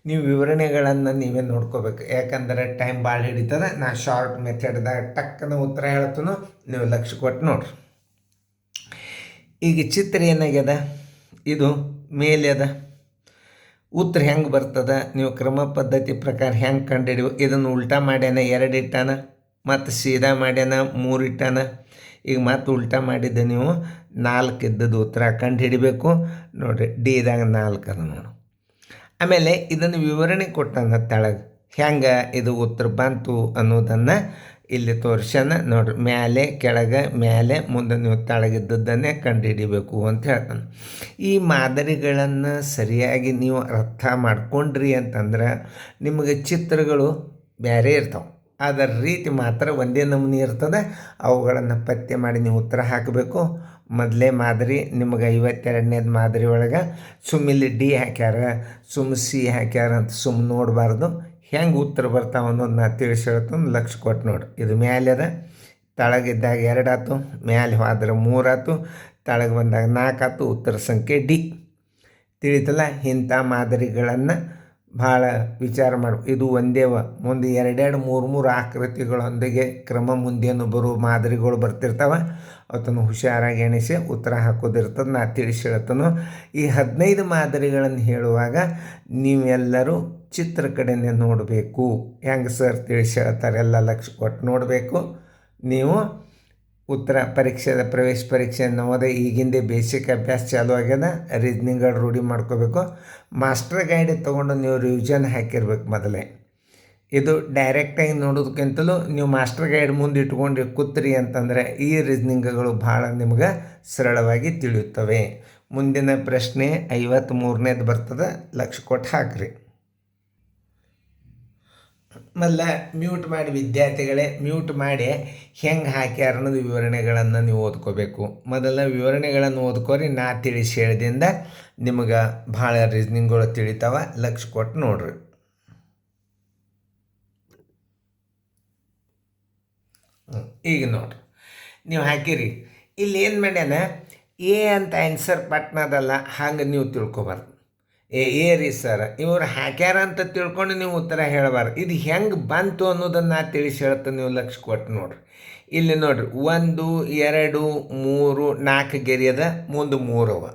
ನೀವು ವಿವರಣೆಗಳನ್ನು ನೀವೇ ನೋಡ್ಕೋಬೇಕು, ಯಾಕಂದರೆ ಟೈಮ್ ಭಾಳ ಹಿಡಿತದೆ. ನಾ ಶಾರ್ಟ್ ಮೆಥಡ್ದಾಗ ಟಕ್ಕನ ಉತ್ತರ ಹೇಳ್ತಾನೋ, ನೀವು ಲಕ್ಷ್ಯ ಕೊಟ್ಟು ನೋಡ್ರಿ. ಈಗ ಚಿತ್ರ ಏನಾಗ್ಯದ, ಇದು ಮೇಲೆ ಅದ. ಉತ್ತರ ಹೆಂಗೆ ಬರ್ತದೆ, ನೀವು ಕ್ರಮ ಪದ್ಧತಿ ಪ್ರಕಾರ ಹೆಂಗೆ ಕಂಡುಹಿಡಿಯೋ. ಇದನ್ನು ಉಲ್ಟಾ ಮಾಡ್ಯಾನ 2 ಇಟ್ಟಾನ, ಮತ್ತು ಸೀದಾ ಮಾಡ್ಯಾನ 3 ಇಟ್ಟಾನ. ಈಗ ಮತ್ತೆ ಉಲ್ಟಾ ಮಾಡಿದ್ದೆ ನೀವು 4 ಇದ್ದದ್ದು ಉತ್ತರ ಕಂಡು ಹಿಡಿಬೇಕು. ನೋಡಿರಿ, ಡಿದಾಗ 4 ಅದ ನೋಡು. ಆಮೇಲೆ ಇದನ್ನು ವಿವರಣೆ ಕೊಟ್ಟಾನ ತೆಳಗೆ, ಹೆಂಗೆ ಇದು ಉತ್ತರ ಬಂತು ಅನ್ನೋದನ್ನು ಇಲ್ಲಿ ತೋರಿಸ್ಯಾನ ನೋಡ್ರಿ. ಮೇಲೆ ಕೆಳಗೆ ಮೇಲೆ ಮುಂದೆ ನೀವು ತೆಳಗಿದ್ದದ್ದನ್ನೇ ಕಂಡು ಹಿಡಿಬೇಕು ಅಂತ ಹೇಳ್ತಾನೆ. ಈ ಮಾದರಿಗಳನ್ನು ಸರಿಯಾಗಿ ನೀವು ಅರ್ಥ ಮಾಡ್ಕೊಂಡ್ರಿ ಅಂತಂದ್ರೆ ನಿಮಗೆ ಚಿತ್ರಗಳು ಬೇರೆ ಇರ್ತಾವೆ, ಅದರ ರೀತಿ ಮಾತ್ರ ಒಂದೇ ನಮೂನಿ ಇರ್ತದೆ. ಅವುಗಳನ್ನು ಪತ್ತೆ ಮಾಡಿ ನೀವು ಉತ್ತರ ಹಾಕಬೇಕು. ಮೊದಲೇ ಮಾದರಿ ನಿಮಗೆ 52ನೇದು ಮಾದರಿ ಒಳಗೆ ಸುಮ್ಮಿಲ್ಲಿ ಡಿ ಹಾಕ್ಯಾರ, ಸಿ ಹಾಕ್ಯಾರ ಅಂತ ನೋಡಬಾರ್ದು. ಹೆಂಗೆ ಉತ್ತರ ಬರ್ತಾವೆ ಅನ್ನೋದು ನಾ ತಿಳಿಸಿ ಹೇಳ್ತಾನೆ, ಲಕ್ಷ್ಯ ಕೊಟ್ಟು ನೋಡಿ. ಇದು ಮೇಲೆ ಅದ, ತಳಗಿದ್ದಾಗ 2 ಆಯ್ತು, ಮೇಲೆ ಹೋದ್ರೆ 3 ಆಯ್ತು, ತಳಗೆ ಬಂದಾಗ 4 ಆಯ್ತು. ಉತ್ತರ ಸಂಖ್ಯೆ ಡಿ. ತಿಳಿತಲ್ಲ. ಇಂಥ ಮಾದರಿಗಳನ್ನು ಭಾಳ ವಿಚಾರ ಮಾಡು. ಇದು ಒಂದೇವ, ಮುಂದೆ 2 3 ಆಕೃತಿಗಳೊಂದಿಗೆ ಕ್ರಮ ಮುಂದೇನು ಬರುವ ಮಾದರಿಗಳು ಬರ್ತಿರ್ತಾವೆ. ಅವತ್ತನ್ನು ಹುಷಾರಾಗಿ ಎಣಿಸಿ ಉತ್ತರ ಹಾಕೋದಿರ್ತದೆ. ನಾ ತಿಳಿಸಿ ಹೇಳ್ತಾನೋ. ಈ 15 ಮಾದರಿಗಳನ್ನು ಹೇಳುವಾಗ ನೀವೆಲ್ಲರೂ ಚಿತ್ರ ಕಡೆನೇ ನೋಡಬೇಕು. ಹೆಂಗೆ ಸರ್ ತಿಳಿಸಿ ಹೇಳ್ತಾರೆ, ಎಲ್ಲ ಲಕ್ಷ್ಯ ಕೊಟ್ಟು ನೋಡಬೇಕು. ನೀವು ಉತ್ತರ ಪ್ರವೇಶ ಪರೀಕ್ಷೆ ನವೋದಯ ಈಗಿಂದೇ ಬೇಸಿಕ್ ಅಭ್ಯಾಸ ಚಾಲೂ ಆಗ್ಯದ. ರೀಸ್ನಿಂಗ್ಗಳು ರೂಢಿ ಮಾಡ್ಕೋಬೇಕು. ಮಾಸ್ಟರ್ ಗೈಡ್ ತೊಗೊಂಡು ನೀವು ರಿವಿಷನ್ ಹಾಕಿರ್ಬೇಕು ಮೊದಲೇ. ಇದು ಡೈರೆಕ್ಟಾಗಿ ನೋಡೋದಕ್ಕಿಂತಲೂ ನೀವು ಮಾಸ್ಟರ್ ಗೈಡ್ ಮುಂದೆ ಇಟ್ಕೊಂಡು ಕೂತ್ರಿ ಅಂತಂದರೆ ಈ ರೀಸ್ನಿಂಗ್ಗಳು ಭಾಳ ನಿಮ್ಗೆ ಸರಳವಾಗಿ ತಿಳಿಯುತ್ತವೆ. ಮುಂದಿನ ಪ್ರಶ್ನೆ 53ನೇದು ಬರ್ತದೆ, ಲಕ್ಷ್ಯ ಕೊಟ್ಟು ಹಾಕ್ರಿ. ಮೊದಲ ಮ್ಯೂಟ್ ಮಾಡಿ ವಿದ್ಯಾರ್ಥಿಗಳೇ, ಮ್ಯೂಟ್ ಮಾಡಿ ಹೆಂಗೆ ಹಾಕ್ಯಾರ ಅನ್ನೋದು ವಿವರಣೆಗಳನ್ನು ನೀವು ಓದ್ಕೋಬೇಕು. ಮೊದಲ ವಿವರಣೆಗಳನ್ನು ಓದ್ಕೋರಿ. ನಾ ತಿಳಿಸಿ ಹೇಳಿದಿಂದ ನಿಮಗೆ ಭಾಳ ರೀಸ್ನಿಂಗ್ಗಳು ತಿಳಿತಾವ. ಲಕ್ಷ್ಯ ಕೊಟ್ಟು ನೋಡ್ರಿ. ಈಗ ನೋಡ್ರಿ, ನೀವು ಹಾಕಿರಿ. ಇಲ್ಲಿ ಏನು ಮಾಡ್ಯಾನ, ಎ ಅಂತ ಆನ್ಸರ್ ಪಟ್ನದಲ್ಲ, ಹಂಗೆ ನೀವು ತಿಳ್ಕೊಬಾರ್ದು. ಏ ರೀ ಸರ್ ಇವ್ರು ಹಾಕ್ಯಾರ ಅಂತ ತಿಳ್ಕೊಂಡು ನೀವು ಉತ್ತರ ಹೇಳಬಾರ್ದು. ಇದು ಹೆಂಗೆ ಬಂತು ಅನ್ನೋದನ್ನು ನಾ ತಿಳಿಸಿ ಹೇಳ್ತೀನಿ, ನೀವು ಲಕ್ಷ್ಯ ಕೊಟ್ಟು ನೋಡ್ರಿ. ಇಲ್ಲಿ ನೋಡ್ರಿ, 1 2 3 4 ಗೆರೆ ಅದ, ಮುಂದೆ 3 ಅವ.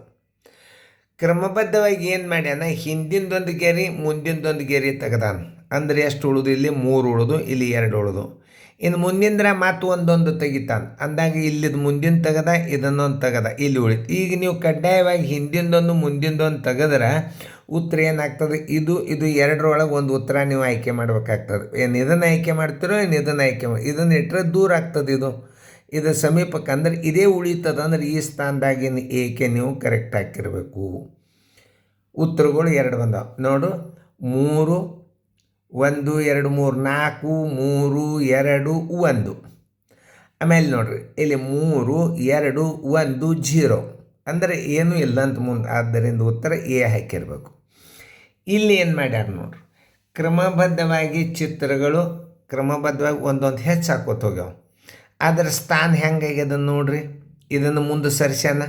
ಕ್ರಮಬದ್ಧವಾಗಿ ಏನು ಮಾಡ್ಯಾನ, ಹಿಂದಿಂದೊಂದು ಗೆರೆ ಮುಂದಿಂದೊಂದು ಗೆರೆ ತೆಗ್ದಾನ. ಅಂದರೆ ಎಷ್ಟು ಉಳಿದು, ಇಲ್ಲಿ 3 ಉಳಿದು, ಇಲ್ಲಿ 2 ಉಳಿದು. ಇನ್ನು ಮುಂದಿಂದ್ರ ಮತ್ತು ಒಂದೊಂದು ತೆಗಿತಾನೆ. ಅಂದಾಗ ಇಲ್ಲಿದು ಮುಂದಿನ ತೆಗೆದ, ಇದನ್ನೊಂದು ತೆಗೆದ, ಇಲ್ಲಿ ಉಳಿತು. ಈಗ ನೀವು ಕಡ್ಡಾಯವಾಗಿ ಹಿಂದಿಂದೊಂದು ಮುಂದಿಂದೊಂದು ತೆಗೆದ್ರೆ ಉತ್ತರ ಏನಾಗ್ತದೆ, ಇದು ಎರಡರೊಳಗೆ ಒಂದು ಉತ್ತರ ನೀವು ಆಯ್ಕೆ ಮಾಡಬೇಕಾಗ್ತದೆ. ಏನು ಇದನ್ನು ಆಯ್ಕೆ ಮಾಡ್ತಿರೋ, ಏನು ಇದನ್ನು ಆಯ್ಕೆ ಮಾಡಿ, ಇದನ್ನು ಇಟ್ಟರೆ ದೂರ ಆಗ್ತದೆ, ಇದು ಸಮೀಪಕ್ಕೆ. ಅಂದ್ರೆ ಇದೇ ಉಳಿತದ. ಅಂದ್ರೆ ಈ ಸ್ಥಾನದಾಗಿನ ಏಕೆ ನೀವು ಕರೆಕ್ಟ್ ಹಾಕಿರಬೇಕು. ಉತ್ತರಗಳು 2 ಬಂದಾವ ನೋಡು. 3 1 2 3 4 3 2 1. ಆಮೇಲೆ ನೋಡ್ರಿ ಇಲ್ಲಿ 3 2 1 0 ಅಂದರೆ ಏನೂ ಇಲ್ಲ ಅಂತ ಮುಂದೆ. ಆದ್ದರಿಂದ ಉತ್ತರ ಎ ಹಾಕಿರಬೇಕು. ಇಲ್ಲಿ ಏನು ಮಾಡ್ಯಾರ ನೋಡ್ರಿ, ಕ್ರಮಬದ್ಧವಾಗಿ ಚಿತ್ರಗಳು ಕ್ರಮಬದ್ಧವಾಗಿ ಒಂದೊಂದು ಹೆಚ್ಚು ಹಾಕೋತ ಹೋಗ್ಯಾವ. ಅದರ ಸ್ಥಾನ ಹೆಂಗಾಗ್ಯದ ನೋಡ್ರಿ. ಇದನ್ನು ಮುಂದೆ ಸರಿಸ್ಯಾನ,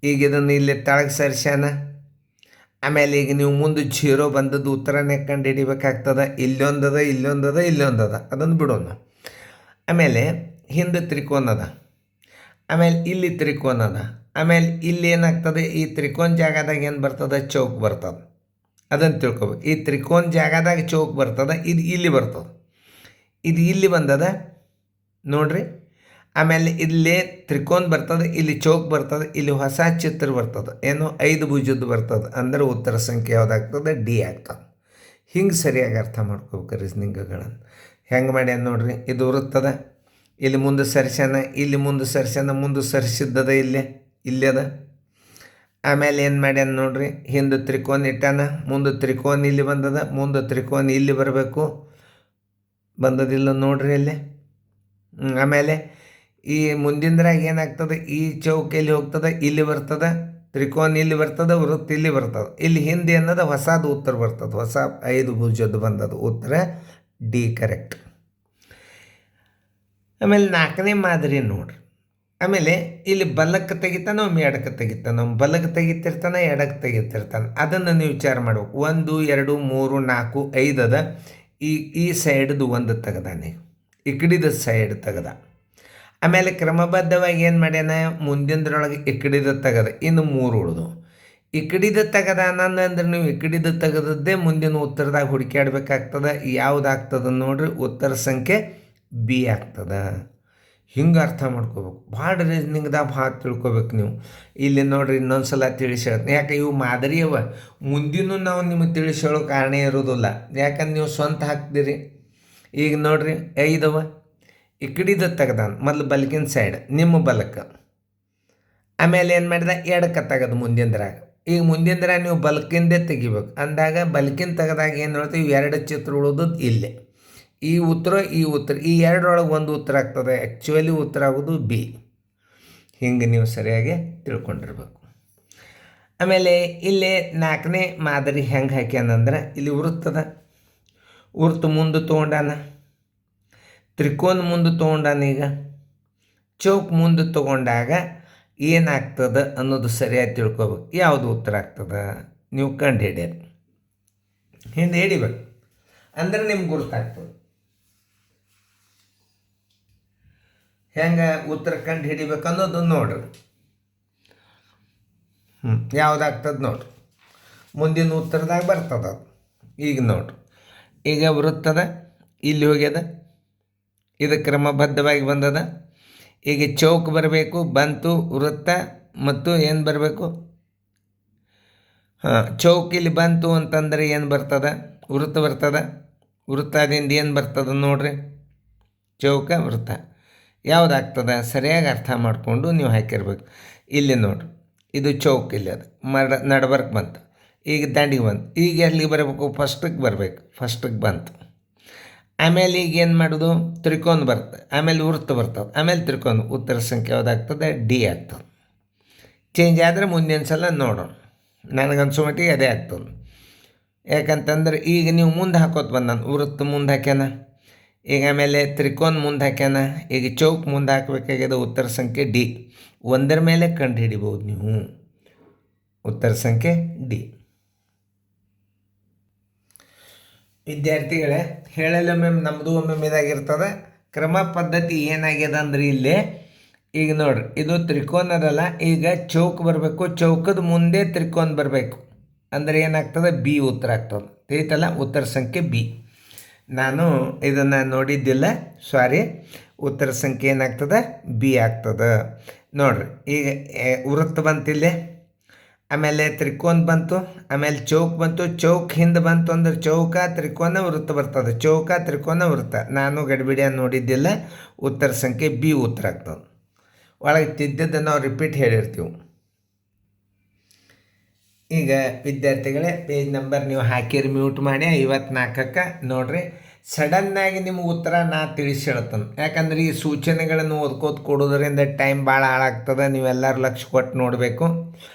ಈಗ ಇದನ್ನು ಇಲ್ಲಿ ತೆಳಗೆ ಸರಿಸ್ಯಾನ. ಆಮೇಲೆ ಈಗ ನೀವು ಮುಂದೆ 0 ಬಂದದ್ದು ಉತ್ತರನೇ ಕಂಡು ಹಿಡಿಬೇಕಾಗ್ತದೆ. ಇಲ್ಲೊಂದದ ಅದನ್ನು ಬಿಡೋಣ. ಆಮೇಲೆ ಹಿಂದೆ ತ್ರಿಕೋನ ಅದ, ಆಮೇಲೆ ಇಲ್ಲಿ ತ್ರಿಕೋನ ಅದ, ಆಮೇಲೆ ಇಲ್ಲಿ ಏನಾಗ್ತದೆ, ಈ ತ್ರಿಕೋನ ಜಾಗದಾಗ ಏನು ಬರ್ತದೆ, ಚೌಕ್ ಬರ್ತದೆ. ಅದನ್ನು ತಿಳ್ಕೊಬೇಕು. ಈ ತ್ರಿಕೋನ ಜಾಗದಾಗ ಚೌಕ್ ಬರ್ತದೆ, ಇದು ಇಲ್ಲಿ ಬರ್ತದೆ, ಇದು ಇಲ್ಲಿ ಬಂದದ ನೋಡ್ರಿ. ಆಮೇಲೆ ಇಲ್ಲೇ ತ್ರಿಕೋನ ಬರ್ತದೆ, ಇಲ್ಲಿ ಚೌಕ್ ಬರ್ತದೆ, ಇಲ್ಲಿ ಹೊಸ ಚಿತ್ರ ಬರ್ತದೆ, ಏನು 5 ಭುಜದ್ದು ಬರ್ತದೆ. ಅಂದರೆ ಉತ್ತರ ಸಂಖ್ಯೆ ಯಾವುದಾಗ್ತದೆ, ಡಿ ಆಗ್ತದೆ. ಹಿಂಗೆ ಸರಿಯಾಗಿ ಅರ್ಥ ಮಾಡ್ಕೋಬೇಕು ರೀಸನಿಂಗ್ಗಳನ್ನು. ಹೆಂಗೆ ಮಾಡ್ಯಾನ ನೋಡ್ರಿ. ಇದು ವೃತ್ತದ, ಇಲ್ಲಿ ಮುಂದೆ ಸರಿಸ್ಯಾನ, ಇಲ್ಲಿ ಮುಂದೆ ಸರಿಸ್ಯಾನ, ಮುಂದೆ ಸರಿಸಿದ್ದದ ಇಲ್ಲಿ ಅದ. ಆಮೇಲೆ ಏನು ಮಾಡ್ಯಾನ ನೋಡ್ರಿ, ಹಿಂದೆ ತ್ರಿಕೋನ ಇಟ್ಟಾನ, ಮುಂದೆ ತ್ರಿಕೋನ ಇಲ್ಲಿ ಬಂದದ, ಮುಂದೆ ತ್ರಿಕೋನ ಇಲ್ಲಿ ಬರಬೇಕು, ಬಂದದಿಲ್ಲ ನೋಡ್ರಿ ಅಲ್ಲಿ. ಆಮೇಲೆ ಈ ಮುಂದಿಂದ್ರಾಗ ಏನಾಗ್ತದೆ, ಈ ಚೌಕೆಯಲ್ಲಿ ಹೋಗ್ತದೆ, ಇಲ್ಲಿ ಬರ್ತದೆ, ತ್ರಿಕೋನ ಇಲ್ಲಿ ಬರ್ತದೆ, ವೃತ್ತ ಇಲ್ಲಿ ಬರ್ತದೆ. ಇಲ್ಲಿ ಹಿಂದೆ ಅನ್ನೋದು ಹೊಸದು ಉತ್ತರ ಬರ್ತದೆ, ಹೊಸ 5 ಭುಜದ್ದು ಬಂದದ್ದು. ಉತ್ತರ ಡಿ ಕರೆಕ್ಟ್. ಆಮೇಲೆ 4ನೇ ಮಾದರಿ ನೋಡ್ರಿ. ಆಮೇಲೆ ಇಲ್ಲಿ ಬಲಕ್ಕೆ ತೆಗಿತಾನೆ, ಒಮ್ಮೆ ಎಡಕ್ಕೆ ತೆಗಿತಾನೆ, ಒಮ್ಮೆ ಬಲಕ್ಕೆ ತೆಗಿತಿರ್ತಾನೆ, ಎಡಕ್ಕೆ ತೆಗಿತಿರ್ತಾನೆ. ಅದನ್ನು ನೀವು ವಿಚಾರ ಮಾಡ್ಬೇಕು. 1 2 3 4 5 ಅದ. ಈ ಸೈಡ್ದು ಒಂದು ತೆಗೆದಾನೆ, ಈ ಕಡೆದು ಸೈಡ್ ತೆಗೆದ. ಆಮೇಲೆ ಕ್ರಮಬದ್ಧವಾಗಿ ಏನು ಮಾಡ್ಯಾನ, ಮುಂದಿಂದ್ರೊಳಗೆ ಈ ಕಡೆದು ತೆಗೆದ, ಇನ್ನು 3 ಉಳಿದು. ಈ ಕಡೆದು ತೆಗೆದಾನಂದ್ರೆ ನೀವು ಈ ಕಡೆದು ತೆಗೆದದ್ದೇ ಮುಂದಿನ ಉತ್ತರದಾಗ ಹುಡುಕಾಡ್ಬೇಕಾಗ್ತದೆ. ಯಾವುದಾಗ್ತದೆ ನೋಡ್ರಿ, ಉತ್ತರ ಸಂಖ್ಯೆ ಬಿ ಆಗ್ತದೆ. ಹಿಂಗೆ ಅರ್ಥ ಮಾಡ್ಕೋಬೇಕು. ಭಾಳ ರೀಸನಿಂಗ್ದಾಗ ಭಾಳ ತಿಳ್ಕೊಬೇಕು ನೀವು. ಇಲ್ಲಿ ನೋಡ್ರಿ ಇನ್ನೊಂದು ಸಲ ತಿಳಿಸಿ ಹೇಳ್ತೀನಿ. ಯಾಕೆ ಇವು ಮಾದರಿ ಅವ, ಮುಂದಿನೂ ನಾವು ನಿಮಗೆ ತಿಳಿಸಿ ಹೇಳೋ ಕಾರಣ ಇರೋದಿಲ್ಲ. ಯಾಕಂದ್ರೆ ನೀವು ಸ್ವಂತ ಹಾಕ್ತೀರಿ. ಈಗ ನೋಡ್ರಿ 5 ಅವ. ಈ ಕಡೆದು ತೆಗ್ದಾನ ಮೊದಲು ಬಲಕಿನ ಸೈಡ್, ನಿಮ್ಮ ಬಲಕ್ಕೆ. ಆಮೇಲೆ ಏನು ಮಾಡಿದ, ಎಡಕ್ಕೆ ತೆಗೆದು ಮುಂದಿಂದ್ರಾಗ. ಈಗ ಮುಂದಿಂದ್ರಾಗ ನೀವು ಬಲಕಿಂದೇ ತೆಗಿಬೇಕು. ಅಂದಾಗ ಬಲಕಿನ ತೆಗೆದಾಗ ಏನು ಹೇಳ್ತೀವಿ, 2 ಚಿತ್ರ ಉಳಿದದ್ದು ಇಲ್ಲೇ. ಈ ಉತ್ತರ ಈ ಎರಡರೊಳಗೆ ಒಂದು ಉತ್ತರ ಆಗ್ತದೆ. ಆ್ಯಕ್ಚುಲಿ ಉತ್ತರ ಆಗೋದು ಬಿ. ಹಿಂಗೆ ನೀವು ಸರಿಯಾಗಿ ತಿಳ್ಕೊಂಡಿರ್ಬೇಕು. ಆಮೇಲೆ ಇಲ್ಲಿ 4ನೇ ಮಾದರಿ ಹೆಂಗೆ ಹಾಕ್ಯಾನಂದ್ರೆ, ಇಲ್ಲಿ ವೃತ್ತದ, ವೃತ್ತ ಮುಂದೆ ತೊಗೊಂಡಾನ, ತ್ರಿಕೋನ ಮುಂದೆ ತೊಗೊಂಡಾನ. ಈಗ ಚೌಕ್ ಮುಂದೆ ತೊಗೊಂಡಾಗ ಏನಾಗ್ತದೆ ಅನ್ನೋದು ಸರಿಯಾಗಿ ತಿಳ್ಕೊಬೇಕು. ಯಾವುದು ಉತ್ತರ ಆಗ್ತದೆ ನೀವು ಕಂಡು ಹಿಡಿಯರಿ. ಹಿಂದೆ ಹಿಡಿಬೇಕು ಅಂದ್ರೆ ನಿಮ್ಗೆ ಗುರ್ತಾಗ್ತದೆ. ಹೆಂಗೆ ಉತ್ತರ ಕಂಡು ಹಿಡಿಬೇಕು ಅನ್ನೋದು ನೋಡ್ರಿ. ಯಾವುದಾಗ್ತದೆ ನೋಡ್ರಿ, ಮುಂದಿನ ಉತ್ತರದಾಗ ಬರ್ತದೆ ಅದು. ಈಗ ನೋಡ್ರಿ, ಈಗ ವೃತ್ತದ ಇಲ್ಲಿ ಹೋಗ್ಯದ, ಇದು ಕ್ರಮಬದ್ಧವಾಗಿ ಬಂದದ. ಈಗ ಚೌಕ್ ಬರಬೇಕು, ಬಂತು ವೃತ್ತ, ಮತ್ತು ಏನು ಬರಬೇಕು, ಚೌಕ್ ಇಲ್ಲಿ ಬಂತು ಅಂತಂದರೆ ಏನು ಬರ್ತದೆ, ವೃತ್ತ ಬರ್ತದೆ. ವೃತ್ತದಿಂದ ಏನು ಬರ್ತದೆ ನೋಡ್ರಿ, ಚೌಕ ವೃತ್ತ. ಯಾವುದಾಗ್ತದೆ ಸರಿಯಾಗಿ ಅರ್ಥ ಮಾಡಿಕೊಂಡು ನೀವು ಹಾಕಿರ್ಬೇಕು. ಇಲ್ಲಿ ನೋಡ್ರಿ, ಇದು ಚೌಕ್ ಇಲ್ಲಿ ಅದು ನಡ್ಬರ್ಕ್ ಬಂತು. ಈಗ ದಂಡಿಗೆ ಬಂತು. ಈಗ ಎಲ್ಲಿಗೆ ಬರಬೇಕು, ಫಸ್ಟಿಗೆ ಬರಬೇಕು, ಫಸ್ಟಿಗೆ ಬಂತು. ಆಮೇಲೆ ಈಗ ಏನು ಮಾಡೋದು, ತ್ರಿಕೋನ ಬರ್ತದೆ, ಆಮೇಲೆ ವೃತ್ತ ಬರ್ತದೆ, ಆಮೇಲೆ ತ್ರಿಕೋನ. ಉತ್ತರ ಸಂಖ್ಯೆ ಯಾವುದಾಗ್ತದೆ, ಡಿ ಆಗ್ತದೆ. ಚೇಂಜ್ ಆದರೆ ಮುಂದಿನ ಸಲ ನೋಡೋಣ. ನನಗನ್ಸೋ ಮಟ್ಟಿಗೆ ಅದೇ ಆಗ್ತದೆ. ಯಾಕಂತಂದ್ರೆ ಈಗ ನೀವು ಮುಂದೆ ಹಾಕೋತ ಬಂದಾನ, ವೃತ್ತ ಮುಂದೆ ಹಾಕ್ಯಾನ, ಈಗ ಆಮೇಲೆ ತ್ರಿಕೋನ ಮುಂದೆ ಹಾಕ್ಯಾನ, ಈಗ ಚೌಕ್ ಮುಂದೆ ಹಾಕಬೇಕಾಗಿದೆ. ಉತ್ತರ ಸಂಖ್ಯೆ ಡಿ. ಒಂದರ ಮೇಲೆ ಕಂಡು ಹಿಡಿಬೋದು ನೀವು. ಉತ್ತರ ಸಂಖ್ಯೆ ಡಿ. ವಿದ್ಯಾರ್ಥಿಗಳೇ, ಹೇಳಲೊಮ್ಮೆ ನಮ್ಮದು ಒಮ್ಮೆ ಇದಾಗಿರ್ತದೆ. ಕ್ರಮ ಪದ್ಧತಿ ಏನಾಗ್ಯದ ಅಂದ್ರೆ ಇಲ್ಲಿ ಈಗ ನೋಡ್ರಿ, ಇದು ತ್ರಿಕೋನ ಅದಲ್ಲ, ಈಗ ಚೌಕ್ ಬರಬೇಕು, ಚೌಕದ ಮುಂದೆ ತ್ರಿಕೋನ ಬರಬೇಕು. ಅಂದರೆ ಏನಾಗ್ತದೆ, ಬಿ ಉತ್ತರ ಆಗ್ತದೆ. ತಿಳಿತಲ್ಲ, ಉತ್ತರ ಸಂಖ್ಯೆ ಬಿ. ನಾನು ಇದನ್ನು ನೋಡಿದ್ದಿಲ್ಲ, ಸಾರಿ. ಉತ್ತರ ಸಂಖ್ಯೆ ಏನಾಗ್ತದೆ, ಬಿ ಆಗ್ತದೆ. ನೋಡ್ರಿ, ಈಗ ವೃತ್ತ ಬಂತಿಲ್ಲೇ, ಆಮೇಲೆ ತ್ರಿಕೋನ ಬಂತು, ಆಮೇಲೆ ಚೌಕ್ ಬಂತು. ಚೌಕ್ ಹಿಂದೆ ಬಂತು ಅಂದ್ರೆ ಚೌಕ ತ್ರಿಕೋನ ವೃತ್ತ ಬರ್ತದೆ, ಚೌಕ ತ್ರಿಕೋನ ವೃತ್ತ. ನಾನು ಗಡಿಬಿಡಿಯನ್ನು ನೋಡಿದ್ದಿಲ್ಲ. ಉತ್ತರ ಸಂಖ್ಯೆ ಬಿ ಉತ್ತರ ಆಗ್ತದೆ. ಒಳಗೆ ತಿದ್ದದ್ದು ನಾವು ರಿಪೀಟ್ ಹೇಳಿರ್ತೀವಿ. ಈಗ ವಿದ್ಯಾರ್ಥಿಗಳೇ, ಪೇಜ್ ನಂಬರ್ ನೀವು ಹಾಕಿರಿ, ಮ್ಯೂಟ್ ಮಾಡಿ 54ಕ್ಕೆ ನೋಡಿರಿ. ಸಡನ್ನಾಗಿ ನಿಮ್ಗೆ ಉತ್ತರ ನಾ ತಿಳಿಸಿ ಹೇಳ್ತಾನೆ. ಯಾಕಂದ್ರೆ ಈ ಸೂಚನೆಗಳನ್ನು ಓದ್ಕೋತ ಕೊಡೋದ್ರಿಂದ ಟೈಮ್ ಭಾಳ ಹಾಳಾಗ್ತದೆ. ನೀವೆಲ್ಲರೂ ಲಕ್ಷ್ಯ ಕೊಟ್ಟು ನೋಡಬೇಕು.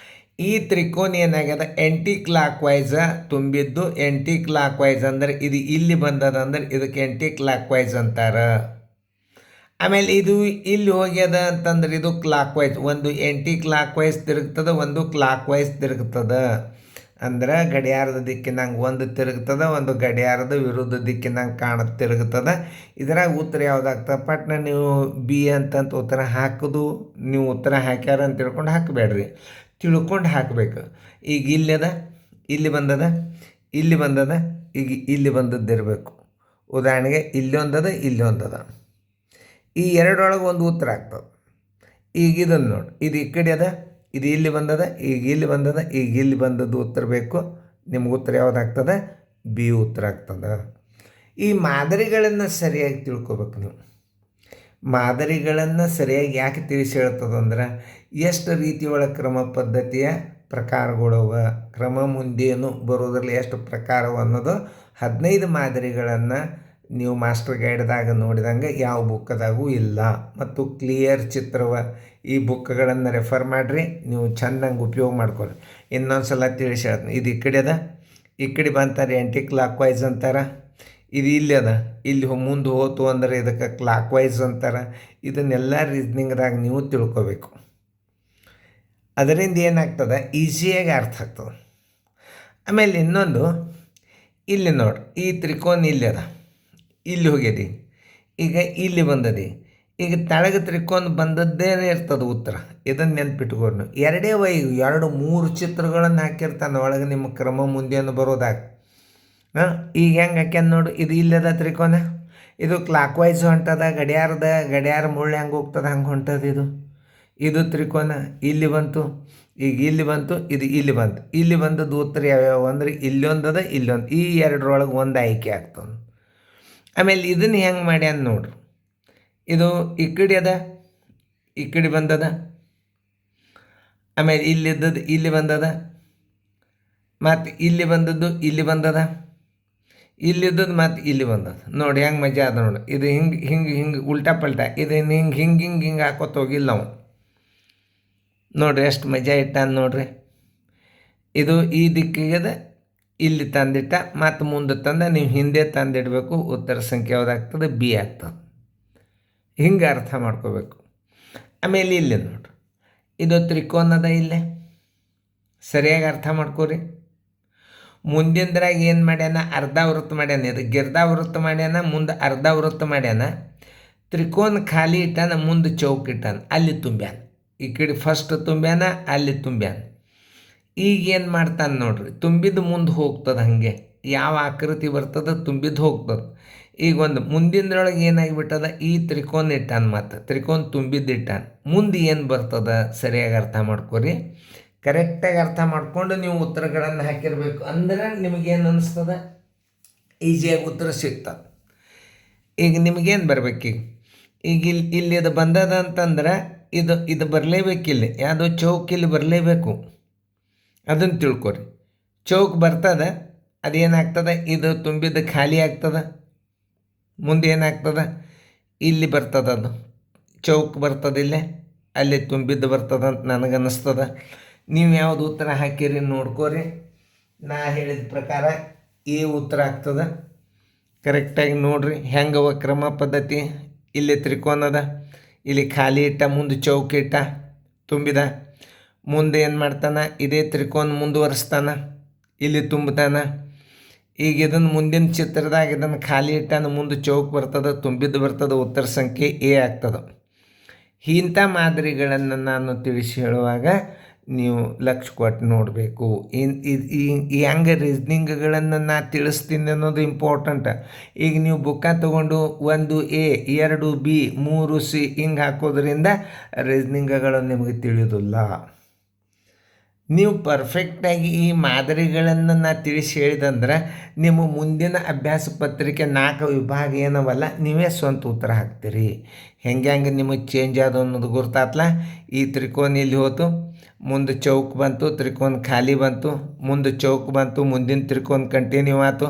ಈ ತ್ರಿಕೋನ ಏನಾಗ್ಯದ, ಎಂಟಿ ಕ್ಲಾಕ್ ವೈಸ ತುಂಬಿದ್ದು. ಎಂಟಿ ಕ್ಲಾಕ್ ವೈಸ್ ಅಂದ್ರೆ ಇದು ಇಲ್ಲಿ ಬಂದದ ಅಂದ್ರೆ ಇದಕ್ಕೆ ಎಂಟಿ ಕ್ಲಾಕ್ ವೈಸ್ ಅಂತಾರೆ. ಆಮೇಲೆ ಇದು ಇಲ್ಲಿ ಹೋಗ್ಯದ ಅಂತಂದ್ರೆ ಇದು ಕ್ಲಾಕ್ ವೈಸ್. ಒಂದು ಎಂಟಿ ಕ್ಲಾಕ್ ವೈಸ್ ತಿರುಗ್ತದೆ, ಒಂದು ಕ್ಲಾಕ್ ವೈಸ್ ತಿರುಗ್ತದೆ. ಅಂದ್ರೆ ಗಡಿಯಾರದ ದಿಕ್ಕಿನಂಗೆ ಒಂದು ತಿರುಗ್ತದೆ, ಒಂದು ಗಡಿಯಾರದ ವಿರುದ್ಧ ದಿಕ್ಕಿನಂಗೆ ತಿರುಗ್ತದೆ. ಇದರಾಗ ಉತ್ತರ ಯಾವುದಾಗ್ತದೆ, ಪಟ್ನ ನೀವು ಬಿ ಅಂತಂತ ಉತ್ತರ ಹಾಕೋದು. ನೀವು ಉತ್ತರ ಹಾಕ್ಯಾರ ಅಂತ ತಿಳ್ಕೊಂಡು ಹಾಕಬೇಡ್ರಿ, ತಿಳ್ಕೊಂಡು ಹಾಕಬೇಕು. ಈಗ ಇಲ್ಲದ, ಇಲ್ಲಿ ಬಂದದ, ಇಲ್ಲಿ ಬಂದದ, ಈಗ ಇಲ್ಲಿ ಬಂದದ್ದಿರಬೇಕು. ಉದಾಹರಣೆಗೆ ಇಲ್ಲೊಂದದ, ಇಲ್ಲೊಂದದ. ಈ ಎರಡರೊಳಗೆ ಒಂದು ಉತ್ತರ ಆಗ್ತದೆ. ಈಗ ಇದನ್ನು ನೋಡಿ, ಇದು ಈ ಕಡೆ ಅದ, ಇದು ಇಲ್ಲಿ ಬಂದದ, ಈಗ ಇಲ್ಲಿ ಬಂದದ, ಈಗ ಇಲ್ಲಿ ಬಂದದ್ದು ಉತ್ತರ ಬೇಕು. ನಿಮ್ಗೆ ಉತ್ತರ ಯಾವುದಾಗ್ತದೆ, ಬಿ ಉತ್ತರ ಆಗ್ತದೆ. ಈ ಮಾದರಿಗಳನ್ನು ಸರಿಯಾಗಿ ತಿಳ್ಕೊಬೇಕು ನೀವು. ಮಾದರಿಗಳನ್ನು ಸರಿಯಾಗಿ ಯಾಕೆ ತಿಳಿಸಿ ಹೇಳ್ತದಂದ್ರೆ, ಎಷ್ಟು ರೀತಿಯೊಳಗೆ ಕ್ರಮ ಪದ್ಧತಿಯ ಪ್ರಕಾರಗಳವ, ಕ್ರಮ ಮುಂದೇನು ಬರೋದ್ರಲ್ಲಿ ಎಷ್ಟು ಪ್ರಕಾರವ ಅನ್ನೋದು 15 ಮಾದರಿಗಳನ್ನು ನೀವು ಮಾಸ್ಟರ್ ಗೈಡ್ದಾಗ ನೋಡಿದಂಗೆ ಯಾವ ಬುಕ್ಕದಾಗೂ ಇಲ್ಲ. ಮತ್ತು ಕ್ಲಿಯರ್ ಚಿತ್ರವ. ಈ ಬುಕ್ಗಳನ್ನು ರೆಫರ್ ಮಾಡಿರಿ, ನೀವು ಚೆಂದಂಗೆ ಉಪಯೋಗ ಮಾಡ್ಕೊಳ್ಳಿ. ಇನ್ನೊಂದು ಸಲ ತಿಳಿಸಿ ಹೇಳ್ತೀನಿ. ಇದು ಈ ಕಡೆ ಅದ, ಈ ಕಡೆ ಬಂತಾರೆ ಆ್ಯಂಟಿ ಕ್ಲಾಕ್ ವೈಸ್ ಅಂತಾರೆ. ಇದು ಇಲ್ಲಿ ಅದ, ಇಲ್ಲಿ ಮುಂದೆ ಹೋತು ಅಂದರೆ ಇದಕ್ಕೆ ಕ್ಲಾಕ್ ವೈಸ್ ಅಂತಾರೆ. ಇದನ್ನೆಲ್ಲ ರೀಸ್ನಿಂಗ್ದಾಗ ನೀವು ತಿಳ್ಕೊಬೇಕು. ಅದರಿಂದ ಏನಾಗ್ತದೆ, ಈಸಿಯಾಗಿ ಅರ್ಥ ಆಗ್ತದೆ. ಆಮೇಲೆ ಇನ್ನೊಂದು, ಇಲ್ಲಿ ನೋಡಿ, ಈ ತ್ರಿಕೋನ ಇಲ್ಲಿ ಅದ, ಇಲ್ಲಿ ಹೋಗ್ಯದಿ, ಈಗ ಇಲ್ಲಿ ಬಂದದಿ. ಈಗ ತೆಳಗೆ ತ್ರಿಕೋನ ಬಂದದ್ದೇ ಇರ್ತದೆ ಉತ್ತರ. ಇದನ್ನು ನೆನ್ಪಿಟ್ಕೊಂಡು ಎರಡೇ ವೈ 2-3 ಚಿತ್ರಗಳನ್ನು ಹಾಕಿರ್ತಾನೆ ಒಳಗೆ ನಿಮ್ಮ ಕ್ರಮ ಮುಂದೇನು ಬರೋದಾಗ. ಈಗ ಹೆಂಗೆ ಹಾಕ್ಯಾನ ನೋಡು, ಇದು ಇಲ್ಲದ ತ್ರಿಕೋನ, ಇದು ಕ್ಲಾಕ್ ವೈಸ್ ಹೊಂಟದ, ಗಡಿಯಾರ ಮುಳ್ಳು ಹೆಂಗೆ ಹೋಗ್ತದೆ ಹಂಗೆ ಹೊಂಟದ. ಇದು ತ್ರಿಕೋನ ಇಲ್ಲಿ ಬಂತು, ಈಗ ಇಲ್ಲಿ ಬಂತು, ಇದು ಇಲ್ಲಿ ಬಂತು. ಇಲ್ಲಿ ಬಂದದ್ದು ಉತ್ತರ ಯಾವ್ಯಾವ ಅಂದರೆ ಇಲ್ಲೊಂದದ, ಇಲ್ಲೊಂದು. ಈ ಎರಡರೊಳಗೆ ಒಂದು ಆಯ್ಕೆ ಆಗ್ತದೆ. ಆಮೇಲೆ ಇದನ್ನು ಹೆಂಗೆ ಮಾಡ್ಯಾನ ನೋಡ್ರಿ, ಇದು ಈ ಕಡೆ ಅದ, ಈ ಕಡೆ ಬಂದದ, ಆಮೇಲೆ ಇಲ್ಲಿದ್ದದ್ದು ಇಲ್ಲಿ ಬಂದದ, ಮತ್ತು ಇಲ್ಲಿ ಬಂದದ್ದು ಇಲ್ಲಿ ಬಂದದ, ಇಲ್ಲಿದ್ದದ್ದು ಮತ್ತು ಇಲ್ಲಿ ಬಂದದ. ನೋಡಿ ಹೆಂಗೆ ಮಜಾ ಅದ ನೋಡಿ. ಇದು ಹಿಂಗೆ ಹಿಂಗೆ ಹಿಂಗೆ ಉಲ್ಟಾ ಪಲ್ಟಾ, ಇದು ಹಿಂಗೆ ಹಿಂಗೆ ಹಿಂಗೆ ಹಿಂಗೆ ಹಾಕೋತ ಹೋಗಿಲ್ಲ ನಾವು. ನೋಡ್ರಿ ಎಷ್ಟು ಮಜಾ ಇಟ್ಟಾನ ನೋಡ್ರಿ. ಇದು ಈ ದಿಕ್ಕಿಗೆ ಇಲ್ಲಿ ತಂದಿಟ್ಟ, ಮತ್ತು ಮುಂದೆ ತಂದ ನೀವು ಹಿಂದೆ ತಂದಿಡಬೇಕು. ಉತ್ತರ ಸಂಖ್ಯೆ ಯಾವುದಾಗ್ತದೆ, ಬಿ ಆಗ್ತದೆ. ಹಿಂಗೆ ಅರ್ಥ ಮಾಡ್ಕೋಬೇಕು. ಆಮೇಲೆ ಇಲ್ಲಿ ನೋಡ್ರಿ, ಇದು ತ್ರಿಕೋನದ, ಇಲ್ಲೇ ಸರಿಯಾಗಿ ಅರ್ಥ ಮಾಡ್ಕೋರಿ. ಮುಂದಿಂದ್ರಾಗ ಏನು ಮಾಡ್ಯಾನ, ಅರ್ಧ ವೃತ್ತ ಮಾಡ್ಯಾನ. ಇದು ಗಿರ್ಧ ವೃತ್ತ ಮಾಡ್ಯಾನ, ಮುಂದೆ ಅರ್ಧ ವೃತ್ತ ಮಾಡ್ಯಾನ. ತ್ರಿಕೋನ ಖಾಲಿ ಇಟ್ಟಾನ, ಮುಂದೆ ಚೌಕ್ ಇಟ್ಟಾನ, ಅಲ್ಲಿ ತುಂಬ್ಯಾನ. ಈ ಕಡೆ ಫಸ್ಟ್ ತುಂಬ್ಯಾನ, ಅಲ್ಲಿ ತುಂಬ್ಯಾನ. ಈಗ ಏನು ಮಾಡ್ತಾನೆ ನೋಡ್ರಿ, ತುಂಬಿದ್ದು ಮುಂದೆ ಹೋಗ್ತದೆ. ಹಾಗೆ ಯಾವ ಆಕೃತಿ ಬರ್ತದೆ ತುಂಬಿದ್ದು ಹೋಗ್ತದೆ. ಈಗ ಒಂದು ಮುಂದಿನದ್ರೊಳಗೆ ಏನಾಗಿಬಿಟ್ಟದ, ಈ ತ್ರಿಕೋನ ಇಟ್ಟಾನ, ಮತ್ತು ತ್ರಿಕೋನ ತುಂಬಿದ್ದು ಇಟ್ಟಾನ. ಮುಂದೆ ಏನು ಬರ್ತದೆ ಸರಿಯಾಗಿ ಅರ್ಥ ಮಾಡ್ಕೊರಿ. ಕರೆಕ್ಟಾಗಿ ಅರ್ಥ ಮಾಡಿಕೊಂಡು ನೀವು ಉತ್ತರಗಳನ್ನು ಹಾಕಿರಬೇಕು. ಅಂದ್ರೆ ನಿಮಗೇನು ಅನ್ನಿಸ್ತದೆ, ಈಸಿಯಾಗಿ ಉತ್ತರ ಸಿಗ್ತದೆ. ಈಗ ನಿಮಗೇನು ಬರ್ಬೇಕೀಗ, ಈಗ ಇಲ್ಲಿ ಇದು ಬಂದದ ಅಂತಂದ್ರೆ ಇದು ಬರಲೇಬೇಕಿಲ್ಲಿ, ಯಾವುದೋ ಚೌಕ್ ಇಲ್ಲಿ ಬರಲೇಬೇಕು. ಅದನ್ನು ತಿಳ್ಕೊರಿ. ಚೌಕ್ ಬರ್ತದೆ, ಅದೇನಾಗ್ತದೆ, ಇದು ತುಂಬಿದ್ದು ಖಾಲಿ ಆಗ್ತದೆ. ಮುಂದೆ ಏನಾಗ್ತದೆ, ಇಲ್ಲಿ ಬರ್ತದೆ, ಅದು ಚೌಕ್ ಬರ್ತದೆ, ಇಲ್ಲೇ ಅಲ್ಲಿ ತುಂಬಿದ್ದು ಬರ್ತದೆ ಅಂತ ನನಗನ್ನಿಸ್ತದೆ. ನೀವು ಯಾವುದು ಉತ್ತರ ಹಾಕಿರಿ ನೋಡ್ಕೋರಿ. ನಾ ಹೇಳಿದ ಪ್ರಕಾರ ಈ ಉತ್ತರ ಆಗ್ತದೆ. ಕರೆಕ್ಟಾಗಿ ನೋಡಿರಿ ಹೆಂಗವ ಕ್ರಮ ಪದ್ಧತಿ. ಇಲ್ಲಿ ತ್ರಿಕೋನದ, ಇಲ್ಲಿ ಖಾಲಿ ಇಟ್ಟ, ಮುಂದೆ ಚೌಕ್ ಇಟ್ಟ, ತುಂಬಿದ. ಮುಂದೆ ಏನು ಮಾಡ್ತಾನೆ, ಇದೇ ತ್ರಿಕೋನ ಮುಂದುವರಿಸ್ತಾನೆ, ಇಲ್ಲಿ ತುಂಬುತ್ತಾನೆ. ಈಗ ಇದನ್ನು ಮುಂದಿನ ಚಿತ್ರದಾಗ ಇದನ್ನು ಖಾಲಿ ಇಟ್ಟಾನ, ಮುಂದೆ ಚೌಕ್ ಬರ್ತದೆ, ತುಂಬಿದ್ದು ಬರ್ತದೆ. ಉತ್ತರ ಸಂಖ್ಯೆ ಎ ಆಗ್ತದೆ. ಇಂಥ ಮಾದರಿಗಳನ್ನು ನಾನು ತಿಳಿಸಿ ಹೇಳುವಾಗ ನೀವು ಲಕ್ಷ್ಯ ಕೊಟ್ಟು ನೋಡಬೇಕು. ಈ ಹೆಂಗೆ ರೀಸ್ನಿಂಗ್ಗಳನ್ನು ನಾ ತಿಳಿಸ್ತೀನಿ ಅನ್ನೋದು ಇಂಪಾರ್ಟೆಂಟ್. ಈಗ ನೀವು ಬುಕ್ಕ ತೊಗೊಂಡು 1A 2B 3C ಹಿಂಗೆ ಹಾಕೋದ್ರಿಂದ ರೀಸ್ನಿಂಗ್ಗಳು ನಿಮಗೆ ತಿಳಿಯೋದಿಲ್ಲ. ನೀವು ಪರ್ಫೆಕ್ಟಾಗಿ ಈ ಮಾದರಿಗಳನ್ನು ನಾ ತಿಳಿಸಿ ಹೇಳಿದಂದ್ರೆ ನಿಮ್ಮ ಮುಂದಿನ ಅಭ್ಯಾಸ ಪತ್ರಿಕೆ 4 ವಿಭಾಗ ಏನವಲ್ಲ ನೀವೇ ಸ್ವಂತ ಉತ್ತರ ಹಾಕ್ತೀರಿ. ಹೆಂಗೆ ನಿಮಗೆ ಚೇಂಜ್ ಆದ ಅನ್ನೋದು ಗುರ್ತಾತ್ಲ. ಈ ತ್ರಿಕೋನ ಇಲ್ಲಿ ಹೋತು, ಮುಂದೆ ಚೌಕ್ ಬಂತು, ತ್ರಿಕೋನ ಖಾಲಿ ಬಂತು, ಮುಂದೆ ಚೌಕ್ ಬಂತು, ಮುಂದಿನ ತ್ರಿಕೋನ ಕಂಟಿನ್ಯೂ ಆಯ್ತು,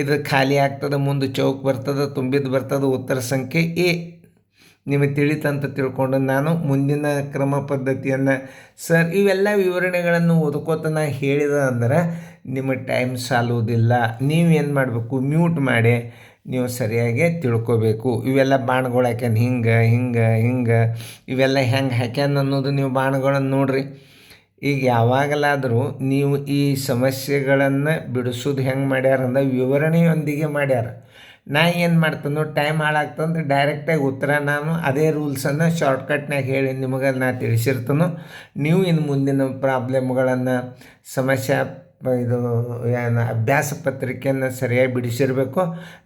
ಇದು ಖಾಲಿ ಆಗ್ತದೆ, ಮುಂದೆ ಚೌಕ್ ಬರ್ತದೆ, ತುಂಬಿದ್ದು ಬರ್ತದೆ, ಉತ್ತರ ಸಂಖ್ಯೆ ಎ ನಿಮಗೆ ತಿಳಿತಂತ ತಿಳ್ಕೊಂಡು ನಾನು ಮುಂದಿನ ಕ್ರಮ ಪದ್ಧತಿಯನ್ನು ಸರ್ ಇವೆಲ್ಲ ವಿವರಣೆಗಳನ್ನು ಓದ್ಕೋತ ನಾ ಹೇಳಿದೆ ಅಂದ್ರೆ ನಿಮಗೆ ಟೈಮ್ ಸಾಲುವುದಿಲ್ಲ. ನೀವೇನು ಮಾಡಬೇಕು, ಮ್ಯೂಟ್ ಮಾಡಿ ನೀವು ಸರಿಯಾಗಿ ತಿಳ್ಕೊಬೇಕು. ಇವೆಲ್ಲ ಬಾಣಗಳು ಹಾಕ್ಯಾನ ಹಿಂಗೆ ಇವೆಲ್ಲ ಹೆಂಗೆ ಹಾಕ್ಯಾನ ಅನ್ನೋದು ನೀವು ಬಾಣಗಳನ್ನು ನೋಡ್ರಿ. ಈಗ ಯಾವಾಗಲಾದರೂ ನೀವು ಈ ಸಮಸ್ಯೆಗಳನ್ನು ಬಿಡಿಸೋದು ಹೆಂಗೆ ಮಾಡ್ಯಾರಂದ್ರೆ ವಿವರಣೆಯೊಂದಿಗೆ ಮಾಡ್ಯಾರ. ನಾ ಏನು ಮಾಡ್ತಾನೋ ಟೈಮ್ ಹಾಳಾಗ್ತಂದ್ರೆ ಡೈರೆಕ್ಟಾಗಿ ಉತ್ತರ ನಾನು ಅದೇ ರೂಲ್ಸನ್ನು ಶಾರ್ಟ್ಕಟ್ನಾಗ ಹೇಳಿ ನಿಮಗೆ ನಾ ತಿಳಿಸಿರ್ತಾನೋ. ನೀವು ಇನ್ನು ಮುಂದಿನ ಪ್ರಾಬ್ಲಮ್ಗಳನ್ನು ಸಮಸ್ಯೆ ಇದು ಏನು ಅಭ್ಯಾಸ ಪತ್ರಿಕೆಯನ್ನು ಸರಿಯಾಗಿ ಬಿಡಿಸಿರಬೇಕು.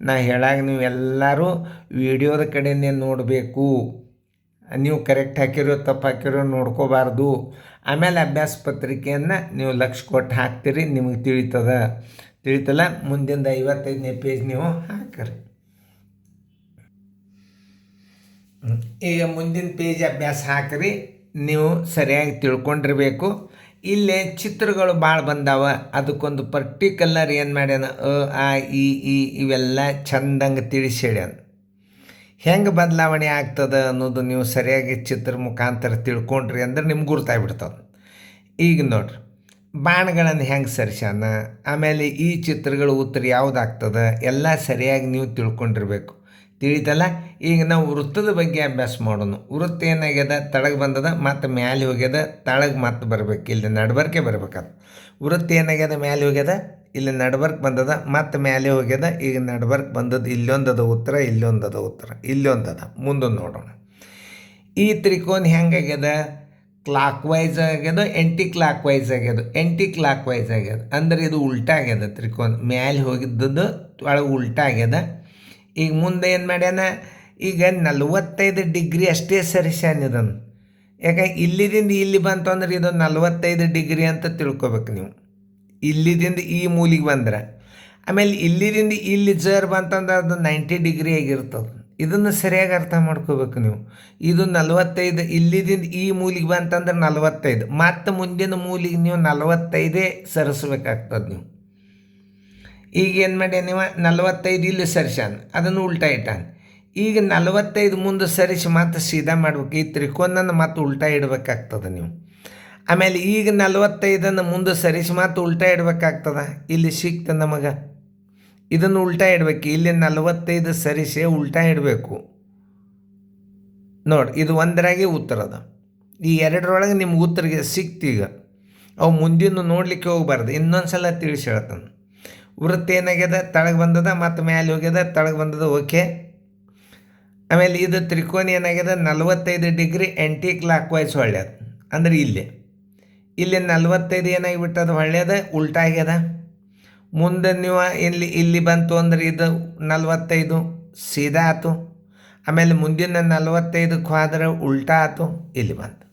ನಾ ಹೇಳಾಗ ನೀವು ಎಲ್ಲರೂ ವಿಡಿಯೋದ ಕಡೆಯೇ ನೋಡಬೇಕು. ನೀವು ಕರೆಕ್ಟ್ ಹಾಕಿರೋ ತಪ್ಪು ಹಾಕಿರೋ ನೋಡ್ಕೋಬಾರ್ದು. ಆಮೇಲೆ ಅಭ್ಯಾಸ ಪತ್ರಿಕೆಯನ್ನು ನೀವು ಲಕ್ಷ್ಯ ಕೊಟ್ಟು ಹಾಕ್ತೀರಿ, ನಿಮಗೆ ತಿಳಿತಲ್ಲ. ಮುಂದಿನ 55ನೇ ಪೇಜ್ ನೀವು ಹಾಕಿರಿ. ಈಗ ಮುಂದಿನ ಪೇಜ್ ಅಭ್ಯಾಸ ಹಾಕಿರಿ. ನೀವು ಸರಿಯಾಗಿ ತಿಳ್ಕೊಂಡಿರಬೇಕು. ಇಲ್ಲೇ ಚಿತ್ರಗಳು ಭಾಳ ಬಂದಾವ. ಅದಕ್ಕೊಂದು ಪರ್ಟಿಕ್ಯುಲರ್ ಏನು ಮಾಡ್ಯಾನ, ಆ ಈ ಇವೆಲ್ಲ ಚಂದಂಗೆ ತಿಳಿಸಿ ಹೇಳ್ಯಾನ. ಹೆಂಗೆ ಬದಲಾವಣೆ ಆಗ್ತದೆ ಅನ್ನೋದು ನೀವು ಸರಿಯಾಗಿ ಚಿತ್ರ ಮುಖಾಂತರ ತಿಳ್ಕೊಂಡ್ರಿ ಅಂದ್ರೆ ನಿಮ್ಗೆ ಗುರ್ತಾಗ್ಬಿಡ್ತದೆ. ಈಗ ನೋಡ್ರಿ ಬಾಣಗಳನ್ನು ಹೆಂಗೆ ಸರಿಸ್ಯಾನ, ಆಮೇಲೆ ಈ ಚಿತ್ರಗಳ ಉತ್ತರ ಯಾವುದಾಗ್ತದೆ ಎಲ್ಲ ಸರಿಯಾಗಿ ನೀವು ತಿಳ್ಕೊಂಡಿರ್ಬೇಕು. ತಿಳಿತಲ್ಲ. ಈಗ ನಾವು ವೃತ್ತದ ಬಗ್ಗೆ ಅಭ್ಯಾಸ ಮಾಡೋಣ. ವೃತ್ತ ಏನಾಗ್ಯದ, ತಳಗೆ ಬಂದದ, ಮತ್ತು ಮ್ಯಾಲೆ ಹೋಗ್ಯದ, ತಳಗೆ ಮತ್ತೆ ಬರ್ಬೇಕು, ಇಲ್ಲಿ ನಡ್ಬರ್ಕೆ ಬರ್ಬೇಕದು. ವೃತ್ತ ಏನಾಗ್ಯದ, ಮ್ಯಾಲೆ ಹೋಗ್ಯದ, ಇಲ್ಲಿ ನಡ್ಬರ್ಕ್ ಬಂದದ, ಮತ್ತು ಮ್ಯಾಲೆ ಹೋಗ್ಯದ, ಈಗ ನಡ್ಬರ್ಕ್ ಬಂದದ್ದು, ಇಲ್ಲೊಂದದ ಉತ್ತರ, ಇಲ್ಲೊಂದದ ಉತ್ತರ, ಇಲ್ಲೊಂದದ. ಮುಂದೊಂದು ನೋಡೋಣ. ಈ ತ್ರಿಕೋನ ಹೆಂಗಾಗ್ಯದ, ಕ್ಲಾಕ್ ವೈಸ್ ಆಗ್ಯದ, ಎಂಟಿ ಕ್ಲಾಕ್ ವೈಸ್ ಆಗ್ಯದ. ಅಂದ್ರೆ ಇದು ಉಲ್ಟಾ ಆಗ್ಯದ. ತ್ರಿಕೋನ ಮ್ಯಾಲೆ ಹೋಗಿದ್ದದ್ದು ಒಳಗೆ ಉಲ್ಟಾ ಆಗ್ಯದ. ಈಗ ಮುಂದೆ ಏನು ಮಾಡ್ಯಾನ, ಈಗ 45 ಡಿಗ್ರಿ ಅಷ್ಟೇ ಸರಿಸ್ಯಾನ ಇದನ್ನು. ಯಾಕೆ ಇಲ್ಲಿದಿಂದ ಇಲ್ಲಿ ಬಂತು ಅಂದ್ರೆ ಇದು 45 ಡಿಗ್ರಿ ಅಂತ ತಿಳ್ಕೊಬೇಕು ನೀವು. ಇಲ್ಲಿದಿಂದ ಈ ಮೂಲಿಗೆ ಬಂದ್ರೆ, ಆಮೇಲೆ ಇಲ್ಲಿದಿಂದ ಇಲ್ಲಿ ಜರ್ ಬಂತಂದ್ರೆ ಅದು 90 ಡಿಗ್ರಿ ಆಗಿರ್ತದೆ. ಇದನ್ನು ಸರಿಯಾಗಿ ಅರ್ಥ ಮಾಡ್ಕೋಬೇಕು ನೀವು. ಇದು 45, ಇಲ್ಲಿದಿಂದ ಈ ಮೂಲಿಗೆ ಬಂತಂದ್ರೆ 45, ಮತ್ತು ಮುಂದಿನ ಮೂಲಿಗೆ ನೀವು 45 ಸರಿಸ್ಬೇಕಾಗ್ತದೆ ನೀವು. ಈಗ ಏನು ಮಾಡಿ ನೀವು 45 ಇಲ್ಲಿ ಸರಿಸ್ಯಾನ, ಅದನ್ನು ಉಲ್ಟಾ ಇಟ್ಟಾನ. ಈಗ 45 ಮುಂದೆ ಸರಿಸಿ ಮತ್ತು ಸೀದಾ ಮಾಡ್ಬೇಕು. ಈ ತ್ರಿಕೋನನ್ನು ಮತ್ತು ಉಲ್ಟಾ ಇಡಬೇಕಾಗ್ತದೆ ನೀವು. ಆಮೇಲೆ ಈಗ 45 ಮುಂದೆ ಸರಿಸಿ ಮತ್ತು ಉಲ್ಟಾ ಇಡಬೇಕಾಗ್ತದೆ. ಇಲ್ಲಿ ಸಿಕ್ತದೆ ನಮಗೆ, ಇದನ್ನು ಉಲ್ಟಾ ಇಡಬೇಕು. ಇಲ್ಲಿ 45 ಸರಿಸಿ ಉಲ್ಟಾ ಇಡಬೇಕು. ನೋಡಿ, ಇದು ಒಂದರಾಗೆ ಉತ್ತರದ. ಈ ಎರಡರೊಳಗೆ ನಿಮ್ಗೆ ಉತ್ತರಿಗೆ ಸಿಕ್ತೀಗ. ಅವು ಮುಂದಿನ ನೋಡಲಿಕ್ಕೆ ಹೋಗ್ಬಾರ್ದು. ಇನ್ನೊಂದು ಸಲ ತಿಳಿಸಿ ಹೇಳ್ತಾನೆ. ವೃತ್ತ ಏನಾಗ್ಯದ, ತಳಗೆ ಬಂದದ, ಮತ್ತು ಮ್ಯಾಲೆ ಹೋಗ್ಯದ, ತಳಗೆ ಬಂದದ, ಓಕೆ. ಆಮೇಲೆ ಇದು ತ್ರಿಕೋನ ಏನಾಗ್ಯದ, 45 ಡಿಗ್ರಿ ಎಂಟಿ ಕ್ಲಾಕ್ ವೈಸ್ ಹೊಳ್ಳ್ಯದ. ಅಂದ್ರೆ ಇಲ್ಲಿ 45 ಏನಾಗಿಬಿಟ್ಟದ, ಹೊಳ್ಳ್ಯದ, ಉಲ್ಟಾ ಆಗ್ಯದ. ಮುಂದೆ ನೀವು ಇಲ್ಲಿ ಬಂತು ಅಂದ್ರೆ ಇದು 45 ಸೀದಾ ಆಯ್ತು. ಆಮೇಲೆ ಮುಂದಿನ 45ಕ್ಕೆ ಹೋದ್ರೆ ಉಲ್ಟಾ ಆಯ್ತು, ಇಲ್ಲಿ ಬಂತು.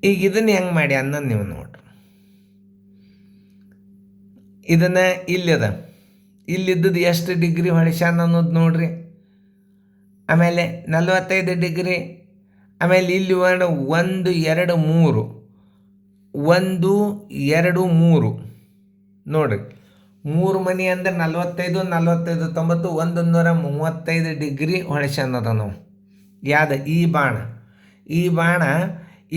ಈಗ ಇದನ್ನು ಹೆಂಗೆ ಮಾಡಿ ಅನ್ನೋದು ನೀವು ನೋಡ್ರಿ. ಇದನ್ನು ಇಲ್ಲದ, ಇಲ್ಲಿದ್ದದ್ದು ಎಷ್ಟು ಡಿಗ್ರಿ ಹೊಳಿಸ್ಯಾನ ಅನ್ನೋದು ನೋಡ್ರಿ. ಆಮೇಲೆ 45 ಡಿಗ್ರಿ. ಆಮೇಲೆ ಇಲ್ಲಿ 1 2 3 1 2 3 ನೋಡ್ರಿ. 3 ಮನೆ ಅಂದ್ರೆ 45 45 90 135 ಡಿಗ್ರಿ ಹೊಳಿಸ್ಯಾನದ ನಾವು. ಯಾವ್ದು ಈ ಬಾಣ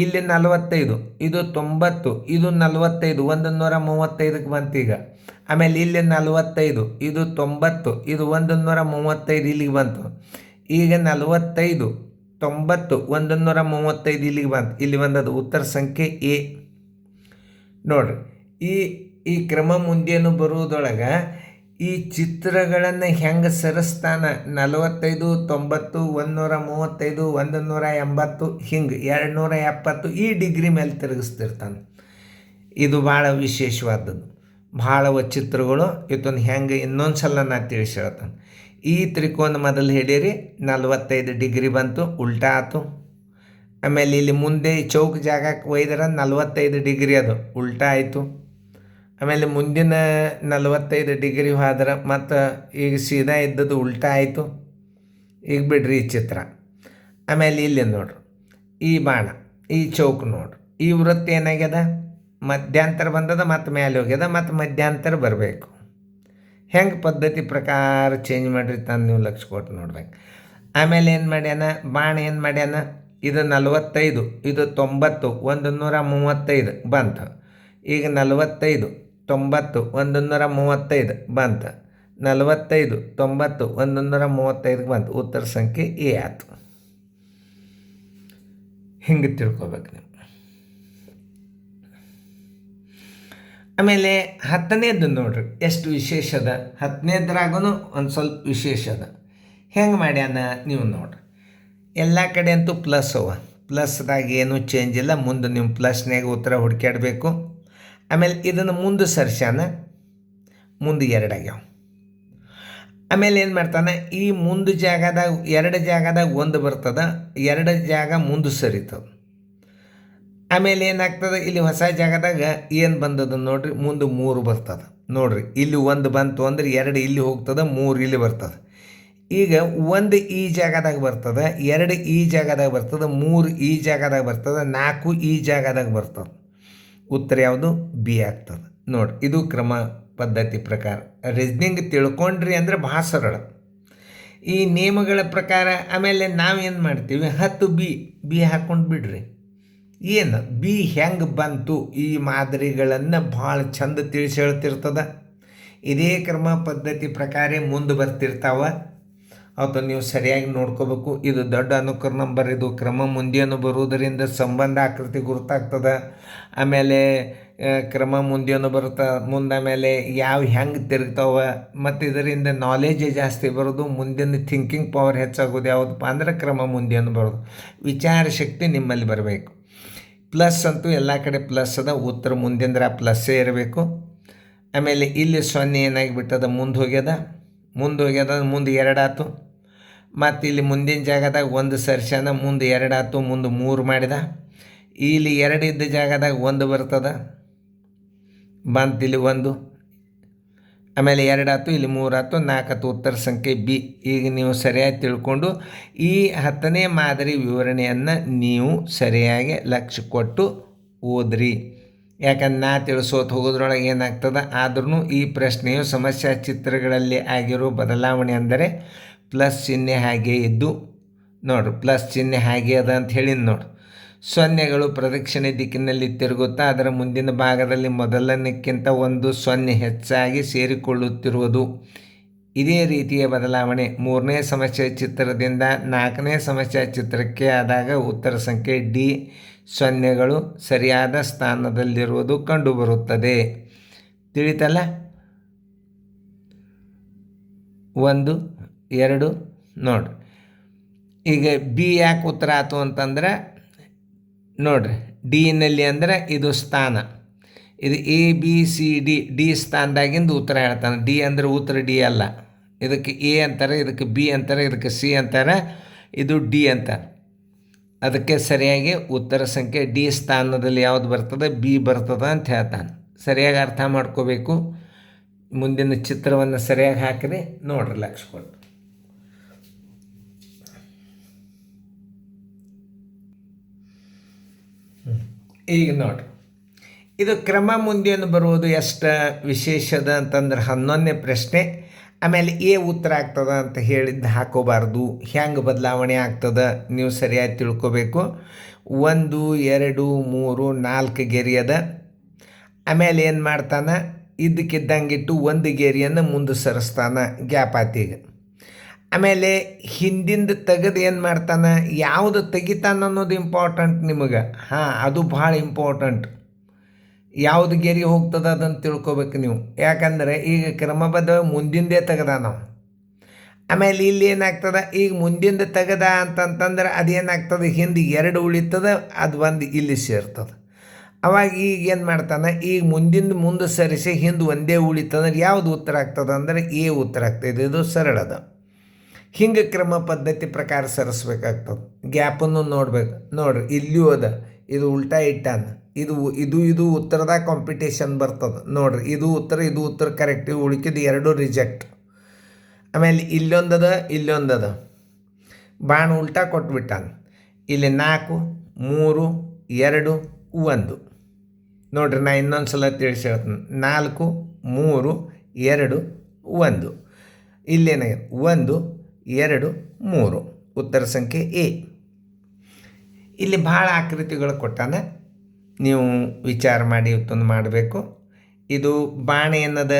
ಇಲ್ಲಿ 45, ಇದು 90, ಇದು 45, 135ಕ್ಕೆ ಬಂತೀಗ. ಆಮೇಲೆ ಇಲ್ಲಿ 45, ಇದು 90, ಇದು 135 ಇಲ್ಲಿಗೆ ಬಂತು. ಈಗ 45 90 135 ಇಲ್ಲಿಗೆ ಬಂತು. ಇಲ್ಲಿ ಬಂದದ್ದು ಉತ್ತರ ಸಂಖ್ಯೆ ಎ. ನೋಡ್ರಿ, ಈ ಕ್ರಮ ಮುಂದೇನು ಬರುವುದೊಳಗೆ ಈ ಚಿತ್ರಗಳನ್ನು ಹೆಂಗೆ ಸರಿಸ್ತಾನೆ 45, 90, 135, 180 ಹಿಂಗೆ 270 ಈ ಡಿಗ್ರಿ ಮೇಲೆ ತಿರುಗಿಸ್ತಿರ್ತಾನೆ. ಇದು ಭಾಳ ವಿಶೇಷವಾದದ್ದು. ಭಾಳ ಚಿತ್ರಗಳು ಇದನ್ನು ಹೆಂಗೆ ಇನ್ನೊಂದು ಸಲ ನಾ ತಿಳಿಸಿ ಹೇಳ್ತಾನೆ. ಈ ತ್ರಿಕೋನ ಮೊದಲು ಹಿಡೀರಿ 45 ಡಿಗ್ರಿ ಬಂತು, ಉಲ್ಟಾ ಆಯ್ತು. ಆಮೇಲೆ ಇಲ್ಲಿ ಮುಂದೆ ಚೌಕ ಜಾಗಕ್ಕೆ ಒಯ್ದರೆ 45 ಡಿಗ್ರಿ ಅದು ಉಲ್ಟಾ ಆಯಿತು. ಆಮೇಲೆ ಮುಂದಿನ 45 ಡಿಗ್ರಿ ಹೋದ್ರೆ ಮತ್ತು ಈಗ ಸೀದಾ ಇದ್ದದ್ದು ಉಲ್ಟಾ ಆಯಿತು. ಈಗ ಬಿಡ್ರಿ ಈ ಚಿತ್ರ. ಆಮೇಲೆ ಇಲ್ಲಿ ನೋಡ್ರಿ ಈ ಬಾಣ, ಈ ಚೌಕ ನೋಡ್ರಿ, ಈ ವೃತ್ತ ಏನಾಗ್ಯದ ಮಧ್ಯಾಂತರ ಬಂದದ, ಮತ್ತು ಮೇಲೆ ಹೋಗ್ಯದ, ಮತ್ತು ಮಧ್ಯಾಂತರ ಬರಬೇಕು. ಹೆಂಗೆ ಪದ್ಧತಿ ಪ್ರಕಾರ ಚೇಂಜ್ ಮಾಡಿರಿ ತಾನು ನೀವು ಲಕ್ಷ ಕೊಟ್ಟು ನೋಡ್ಬೇಕು. ಆಮೇಲೆ ಏನು ಮಾಡ್ಯಾನ ಬಾಣ, ಏನು ಮಾಡ್ಯಾನ ಇದು 45, ಇದು 90, 135 ಬಂತು. ಈಗ 45, 90, 135 ಬಂತು. 45, 90, 135 ಬಂತು. ಉತ್ತರ ಸಂಖ್ಯೆ ಎ ಆಯ್ತು. ಹಿಂಗೆ ತಿಳ್ಕೊಬೇಕು ನೀವು. ಆಮೇಲೆ 10ನೇದು ನೋಡ್ರಿ ಎಷ್ಟು ವಿಶೇಷ ಅದ. 10ನೇದ್ರಾಗೂ ಒಂದು ಸ್ವಲ್ಪ ವಿಶೇಷ ಅದ. ಹೆಂಗೆ ಮಾಡ್ಯಾನ ನೀವು ನೋಡ್ರಿ. ಎಲ್ಲ ಕಡೆ ಅಂತೂ ಪ್ಲಸ್ ಅವ, ಪ್ಲಸ್ದಾಗ ಏನೂ ಚೇಂಜ್ ಇಲ್ಲ. ಮುಂದೆ ನೀವು ಪ್ಲಸ್ನಾಗ ಉತ್ತರ ಹುಡುಕ್ಯಾಡಬೇಕು. ಆಮೇಲೆ ಇದನ್ನು ಮುಂದೆ ಸರ್ಸ್ಯಾನ, ಮುಂದೆ 2 ಆಗ್ಯಾವ. ಆಮೇಲೆ ಏನು ಮಾಡ್ತಾನೆ, ಈ ಮುಂದೆ ಜಾಗದಾಗ 2 ಜಾಗದಾಗ 1 ಬರ್ತದೆ, 2 ಜಾಗ ಮುಂದೆ ಸರಿತದೆ. ಆಮೇಲೆ ಏನಾಗ್ತದೆ, ಇಲ್ಲಿ ಹೊಸ ಜಾಗದಾಗ ಏನು ಬಂದದ ನೋಡ್ರಿ, ಮುಂದೆ 3 ಬರ್ತದೆ ನೋಡ್ರಿ. ಇಲ್ಲಿ 1 ಬಂತು ಅಂದ್ರೆ 2 ಇಲ್ಲಿ ಹೋಗ್ತದೆ, 3 ಇಲ್ಲಿ ಬರ್ತದೆ. ಈಗ 1 ಈ ಜಾಗದಾಗ ಬರ್ತದೆ, 2 ಈ ಜಾಗದಾಗ ಬರ್ತದೆ, 3 ಈ ಜಾಗದಾಗ ಬರ್ತದೆ, 4 ಈ ಜಾಗದಾಗ ಬರ್ತದೆ. ಉತ್ತರ ಯಾವುದು? ಬಿ ಆಗ್ತದೆ ನೋಡ್ರಿ. ಇದು ಕ್ರಮ ಪದ್ಧತಿ ಪ್ರಕಾರ ರೀಸ್ನಿಂಗ್ ತಿಳ್ಕೊಂಡ್ರಿ ಅಂದರೆ ಭಾಳ ಸರಳ ಈ ನಿಯಮಗಳ ಪ್ರಕಾರ. ಆಮೇಲೆ ನಾವೇನು ಮಾಡ್ತೀವಿ, 10 ಬಿ ಹಾಕ್ಕೊಂಡು ಬಿಡ್ರಿ. ಏನು ಬಿ ಹೆಂಗೆ ಬಂತು ಈ ಮಾದರಿಗಳನ್ನು ಭಾಳ ಚಂದ ತಿಳಿಸಿ ಹೇಳ್ತಿರ್ತದೆ. ಇದೇ ಕ್ರಮ ಪದ್ಧತಿ ಪ್ರಕಾರ ಮುಂದೆ ಬರ್ತಿರ್ತಾವೆ. ಅವತ್ತು ನೀವು ಸರಿಯಾಗಿ ನೋಡ್ಕೋಬೇಕು. ಇದು ದೊಡ್ಡ ಅನುಕರ ನಂಬರ್. ಇದು ಕ್ರಮ ಮುಂದೇನು ಬರುವುದರಿಂದ ಸಂಬಂಧ ಆಕೃತಿ ಗುರುತಾಗ್ತದೆ. ಆಮೇಲೆ ಕ್ರಮ ಮುಂದೇನು ಬರುತ್ತೆ, ಆಮೇಲೆ ಹೆಂಗೆ ತಿರುಗ್ತಾವೆ, ಮತ್ತು ಇದರಿಂದ ನಾಲೆಜ್ ಜಾಸ್ತಿ ಬರೋದು. ಮುಂದಿನ ಥಿಂಕಿಂಗ್ ಪವರ್ ಹೆಚ್ಚಾಗೋದು ಯಾವುದಪ್ಪ ಅಂದ್ರೆ ಕ್ರಮ ಮುಂದೇನು ಬರೋದು. ವಿಚಾರ ಶಕ್ತಿ ನಿಮ್ಮಲ್ಲಿ ಬರಬೇಕು. ಪ್ಲಸ್ ಅಂತೂ ಎಲ್ಲ ಕಡೆ ಪ್ಲಸ್ ಅದ. ಉತ್ತರ ಮುಂದಿಂದ್ರೆ ಆ ಪ್ಲಸ್ಸೇ ಇರಬೇಕು. ಆಮೇಲೆ ಇಲ್ಲಿ 0 ಏನಾಗಿಬಿಟ್ಟದ, ಮುಂದೆ ಹೋಗ್ಯದ, ಮುಂದೆ 2 ಆಯ್ತು. ಮತ್ತು ಇಲ್ಲಿ ಮುಂದಿನ ಜಾಗದಾಗ 1 ಸರ್ಸ್ಯಾನ, ಮುಂದೆ 2 ಆಯ್ತು, ಮುಂದೆ 3 ಮಾಡಿದ. ಇಲ್ಲಿ 2 ಇದ್ದ ಜಾಗದಾಗ 1 ಬರ್ತದೆ, ಬಂತು ಇಲ್ಲಿ 1. ಆಮೇಲೆ 2 ಆಯ್ತು, ಇಲ್ಲಿ 3 ಆಯ್ತು, 4 ಆಯ್ತು. ಉತ್ತರ ಸಂಖ್ಯೆ ಬಿ. ಈಗ ನೀವು ಸರಿಯಾಗಿ ತಿಳ್ಕೊಂಡು ಈ 10ನೇ ಮಾದರಿ ವಿವರಣೆಯನ್ನು ನೀವು ಸರಿಯಾಗಿ ಲಕ್ಷ್ಯ ಕೊಟ್ಟು ಓದ್ರಿ. ಯಾಕಂದ್ರೆ ನಾ ತಿಳಿಸೋದು ಹೋಗೋದ್ರೊಳಗೆ ಏನಾಗ್ತದೆ. ಆದ್ರೂ ಈ ಪ್ರಶ್ನೆಯು ಸಮಸ್ಯಾ ಚಿತ್ರಗಳಲ್ಲಿ ಆಗಿರೋ ಬದಲಾವಣೆ ಅಂದರೆ ಪ್ಲಸ್ ಚಿಹ್ನೆ ಹಾಗೆ ಇದ್ದು ನೋಡ್ರಿ, ಪ್ಲಸ್ ಚಿಹ್ನೆ ಹಾಗೆ ಅದ ಅಂತ ಹೇಳಿದ್ ನೋಡ್ರಿ. 0ಗಳು ಪ್ರದಕ್ಷಿಣೆ ದಿಕ್ಕಿನಲ್ಲಿ ತಿರುಗುತ್ತಾ ಅದರ ಮುಂದಿನ ಭಾಗದಲ್ಲಿ ಮೊದಲನಕ್ಕಿಂತ 1 0 ಹೆಚ್ಚಾಗಿ ಸೇರಿಕೊಳ್ಳುತ್ತಿರುವುದು. ಇದೇ ರೀತಿಯ ಬದಲಾವಣೆ 3ನೇ ಸಮಸ್ಯೆ ಚಿತ್ರದಿಂದ 4ನೇ ಸಮಸ್ಯೆ ಚಿತ್ರಕ್ಕೆ ಆದಾಗ ಉತ್ತರ ಸಂಖ್ಯೆ ಡಿ 0ಗಳು ಸರಿಯಾದ ಸ್ಥಾನದಲ್ಲಿರುವುದು ಕಂಡುಬರುತ್ತದೆ. ತಿಳಿತಲ್ಲ? 1, 2 ನೋಡ್ರಿ. ಈಗ ಬಿ ಯಾಕೆ ಉತ್ತರ ಆಯ್ತು ಅಂತಂದ್ರೆ ನೋಡ್ರಿ, ಡಿನಲ್ಲಿ ಅಂದರೆ ಇದು ಸ್ಥಾನ. ಇದು ಎ ಬಿ ಸಿ ಡಿ ಸ್ಥಾನದಾಗಿಂದ ಉತ್ತರ ಹೇಳ್ತಾನೆ. ಡಿ ಅಂದರೆ ಉತ್ತರ ಡಿ ಅಲ್ಲ. ಇದಕ್ಕೆ ಎ ಅಂತಾರೆ, ಇದಕ್ಕೆ ಬಿ ಅಂತಾರೆ, ಇದಕ್ಕೆ ಸಿ ಅಂತಾರೆ, ಇದು ಡಿ ಅಂತಾರೆ. ಅದಕ್ಕೆ ಸರಿಯಾಗಿ ಉತ್ತರ ಸಂಖ್ಯೆ ಡಿ ಸ್ಥಾನದಲ್ಲಿ ಯಾವುದು ಬರ್ತದೆ, ಬಿ ಬರ್ತದೆ ಅಂತ ಹೇಳ್ತಾನೆ. ಸರಿಯಾಗಿ ಅರ್ಥ ಮಾಡ್ಕೋಬೇಕು. ಮುಂದಿನ ಚಿತ್ರವನ್ನು ಸರಿಯಾಗಿ ಹಾಕಿರಿ ನೋಡ್ರಿ ಲಕ್ಷ ಕೊಟ್ಟು. ಈಗ ನೋಡ್ರಿ, ಇದು ಕ್ರಮ ಮುಂದೇನು ಬರುವುದು ಎಷ್ಟು ವಿಶೇಷದ ಅಂತಂದ್ರೆ 11ನೇ ಪ್ರಶ್ನೆ. ಆಮೇಲೆ ಎ ಉತ್ತರ ಆಗ್ತದೆ ಅಂತ ಹೇಳಿದ್ದು ಹಾಕೋಬಾರ್ದು. ಹೆಂಗೆ ಬದಲಾವಣೆ ಆಗ್ತದೆ ನೀವು ಸರಿಯಾಗಿ ತಿಳ್ಕೊಬೇಕು. 1, 2, 3, 4 ಗೆರೆ ಅದ. ಆಮೇಲೆ ಏನು ಮಾಡ್ತಾನೆ, ಇದ್ದಕ್ಕಿದ್ದಂಗಿಟ್ಟು 1 ಗೆರೆಯನ್ನು ಮುಂದೆ ಸರಿಸ್ತಾನೆ, ಗ್ಯಾಪ್ ಆತಿಗೆ. ಆಮೇಲೆ ಹಿಂದಿಂದ ತೆಗೆದು ಏನು ಮಾಡ್ತಾನೆ, ಯಾವುದು ತೆಗಿತಾನೆ ಅನ್ನೋದು ಇಂಪಾರ್ಟೆಂಟ್ ನಿಮಗೆ. ಅದು ಭಾಳ ಇಂಪಾರ್ಟೆಂಟ್. ಯಾವುದು ಗೆರೆ ಹೋಗ್ತದೆ ಅದನ್ನು ತಿಳ್ಕೊಬೇಕು ನೀವು. ಯಾಕಂದರೆ ಈಗ ಕ್ರಮಬದ್ಧ ಮುಂದಿಂದೇ ತೆಗೆದ ನಾವು. ಆಮೇಲೆ ಇಲ್ಲಿ ಏನಾಗ್ತದೆ, ಈಗ ಮುಂದಿಂದ ತೆಗೆದ ಅಂತಂತಂದ್ರೆ ಅದೇನಾಗ್ತದೆ, ಹಿಂದೆ 2 ಉಳಿತದೆ, ಅದು ಒಂದು ಇಲ್ಲಿ ಸೇರ್ತದೆ. ಅವಾಗ ಈಗ ಏನು ಮಾಡ್ತಾನೆ, ಈಗ ಮುಂದೆ ಸರಿಸಿ ಹಿಂದೆ ಒಂದೇ ಉಳಿತಂದ್ರೆ ಯಾವುದು ಉತ್ತರ ಆಗ್ತದೆ ಅಂದರೆ ಎ ಉತ್ತರ ಆಗ್ತದೆ. ಇದು ಸರಳದ. ಹಿಂಗೆ ಕ್ರಮ ಪದ್ಧತಿ ಪ್ರಕಾರ ಸರಿಸ್ಬೇಕಾಗ್ತದೆ. ಗ್ಯಾಪನ್ನು ನೋಡ್ಬೇಕು. ನೋಡ್ರಿ ಇಲ್ಲಿಯೂ ಅದ, ಇದು ಉಲ್ಟಾ ಇಟ್ಟಾನ, ಇದು ಉತ್ತರದಾಗ ಕಾಂಪಿಟೇಷನ್ ಬರ್ತದೆ. ನೋಡ್ರಿ ಇದು ಉತ್ತರ ಕರೆಕ್ಟ್, ಉಳಿಕಿದ್ದು 2 ರಿಜೆಕ್ಟ್. ಆಮೇಲೆ ಇಲ್ಲೊಂದದ ಬಾಣ ಉಲ್ಟಾ ಕೊಟ್ಬಿಟ್ಟಾನ. ಇಲ್ಲಿ 4, 3, 2, 1. ನೋಡ್ರಿ ನಾ ಇನ್ನೊಂದು ಸಲ ತಿಳಿಸಿ ಹೇಳ್ತೀನಿ. 4, 3, 2, 1. ಇಲ್ಲೇನಾಗಿದೆ 1, 2, 3. ಉತ್ತರ ಸಂಖ್ಯೆ ಎ. ಇಲ್ಲಿ ಭಾಳ ಆಕೃತಿಗಳು ಕೊಟ್ಟಾನ, ನೀವು ವಿಚಾರ ಮಾಡಿ ಇವತ್ತೊಂದು ಮಾಡಬೇಕು. ಇದು ಬಾಣ ಏನದ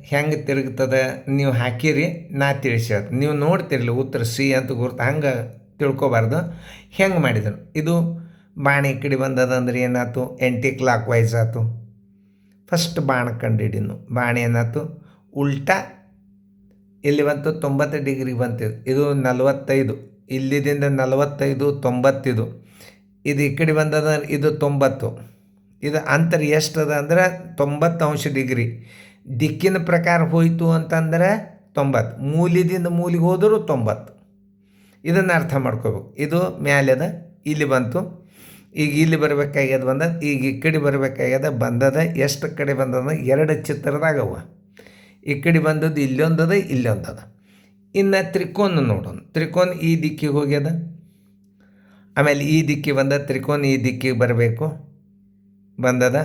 ಹೆಂಗೆ ತಿರುಗ್ತದೆ ನೀವು ಹಾಕಿರಿ, ನಾ ತಿಳಿಸಿ ಹೇಳ್ತೀನಿ. ನೀವು ನೋಡ್ತಿರಲಿ ಉತ್ತರ ಸಿ ಅಂತ ಗುರ್ತು, ಹಂಗೆ ತಿಳ್ಕೊಬಾರ್ದು. ಹೆಂಗೆ ಮಾಡಿದ್ರು, ಇದು ಬಾಣ ಈ ಕಡೆ ಬಂದದ ಅಂದ್ರೆ ಏನಾಯ್ತು, ಆ್ಯಂಟಿ ಕ್ಲಾಕ್ ವೈಸ್ ಆಯ್ತು. ಫಸ್ಟ್ ಬಾಣ ಕಂಡಿಡಿನು, ಬಾಣ ಏನಾಯ್ತು ಉಲ್ಟಾ ಇಲ್ಲಿ ಬಂತು, 90 ಡಿಗ್ರಿ ಬಂತು. ಇದು 45, ಇಲ್ಲಿದಿಂದ 45, 90. ಇದು ಈ ಕಡೆ ಬಂದದ, ಇದು 90. ಇದು ಅಂತರ ಎಷ್ಟದ ಅಂದ್ರೆ 90 ಡಿಗ್ರಿ. ದಿಕ್ಕಿನ ಪ್ರಕಾರ ಹೋಯಿತು ಅಂತಂದ್ರೆ 90, ಮೂಲಿದಿಂದ ಮೂಲಿಗೆ ಹೋದರೂ 90. ಇದನ್ನು ಅರ್ಥ ಮಾಡ್ಕೋಬೇಕು. ಇದು ಮ್ಯಾಲೆದ, ಇಲ್ಲಿ ಬಂತು, ಈಗ ಇಲ್ಲಿ ಬರಬೇಕಾಗ್ಯದ ಬಂದದ, ಈಗ ಈ ಕಡೆ ಬರಬೇಕಾಗ್ಯದ ಬಂದದ. ಎಷ್ಟು ಕಡೆ ಬಂದದ, 2 ಚಿತ್ರದಾಗವ. ಈ ಕಡೆ ಬಂದದ್ದು ಇಲ್ಲೊಂದದ. ಇನ್ನು ತ್ರಿಕೋನ ನೋಡೋಣ. ತ್ರಿಕೋನ ಈ ದಿಕ್ಕಿಗೆ ಹೋಗ್ಯದ, ಆಮೇಲೆ ಈ ದಿಕ್ಕಿಗೆ ಬಂದ, ತ್ರಿಕೋನ ಈ ದಿಕ್ಕಿಗೆ ಬರಬೇಕು, ಬಂದದ,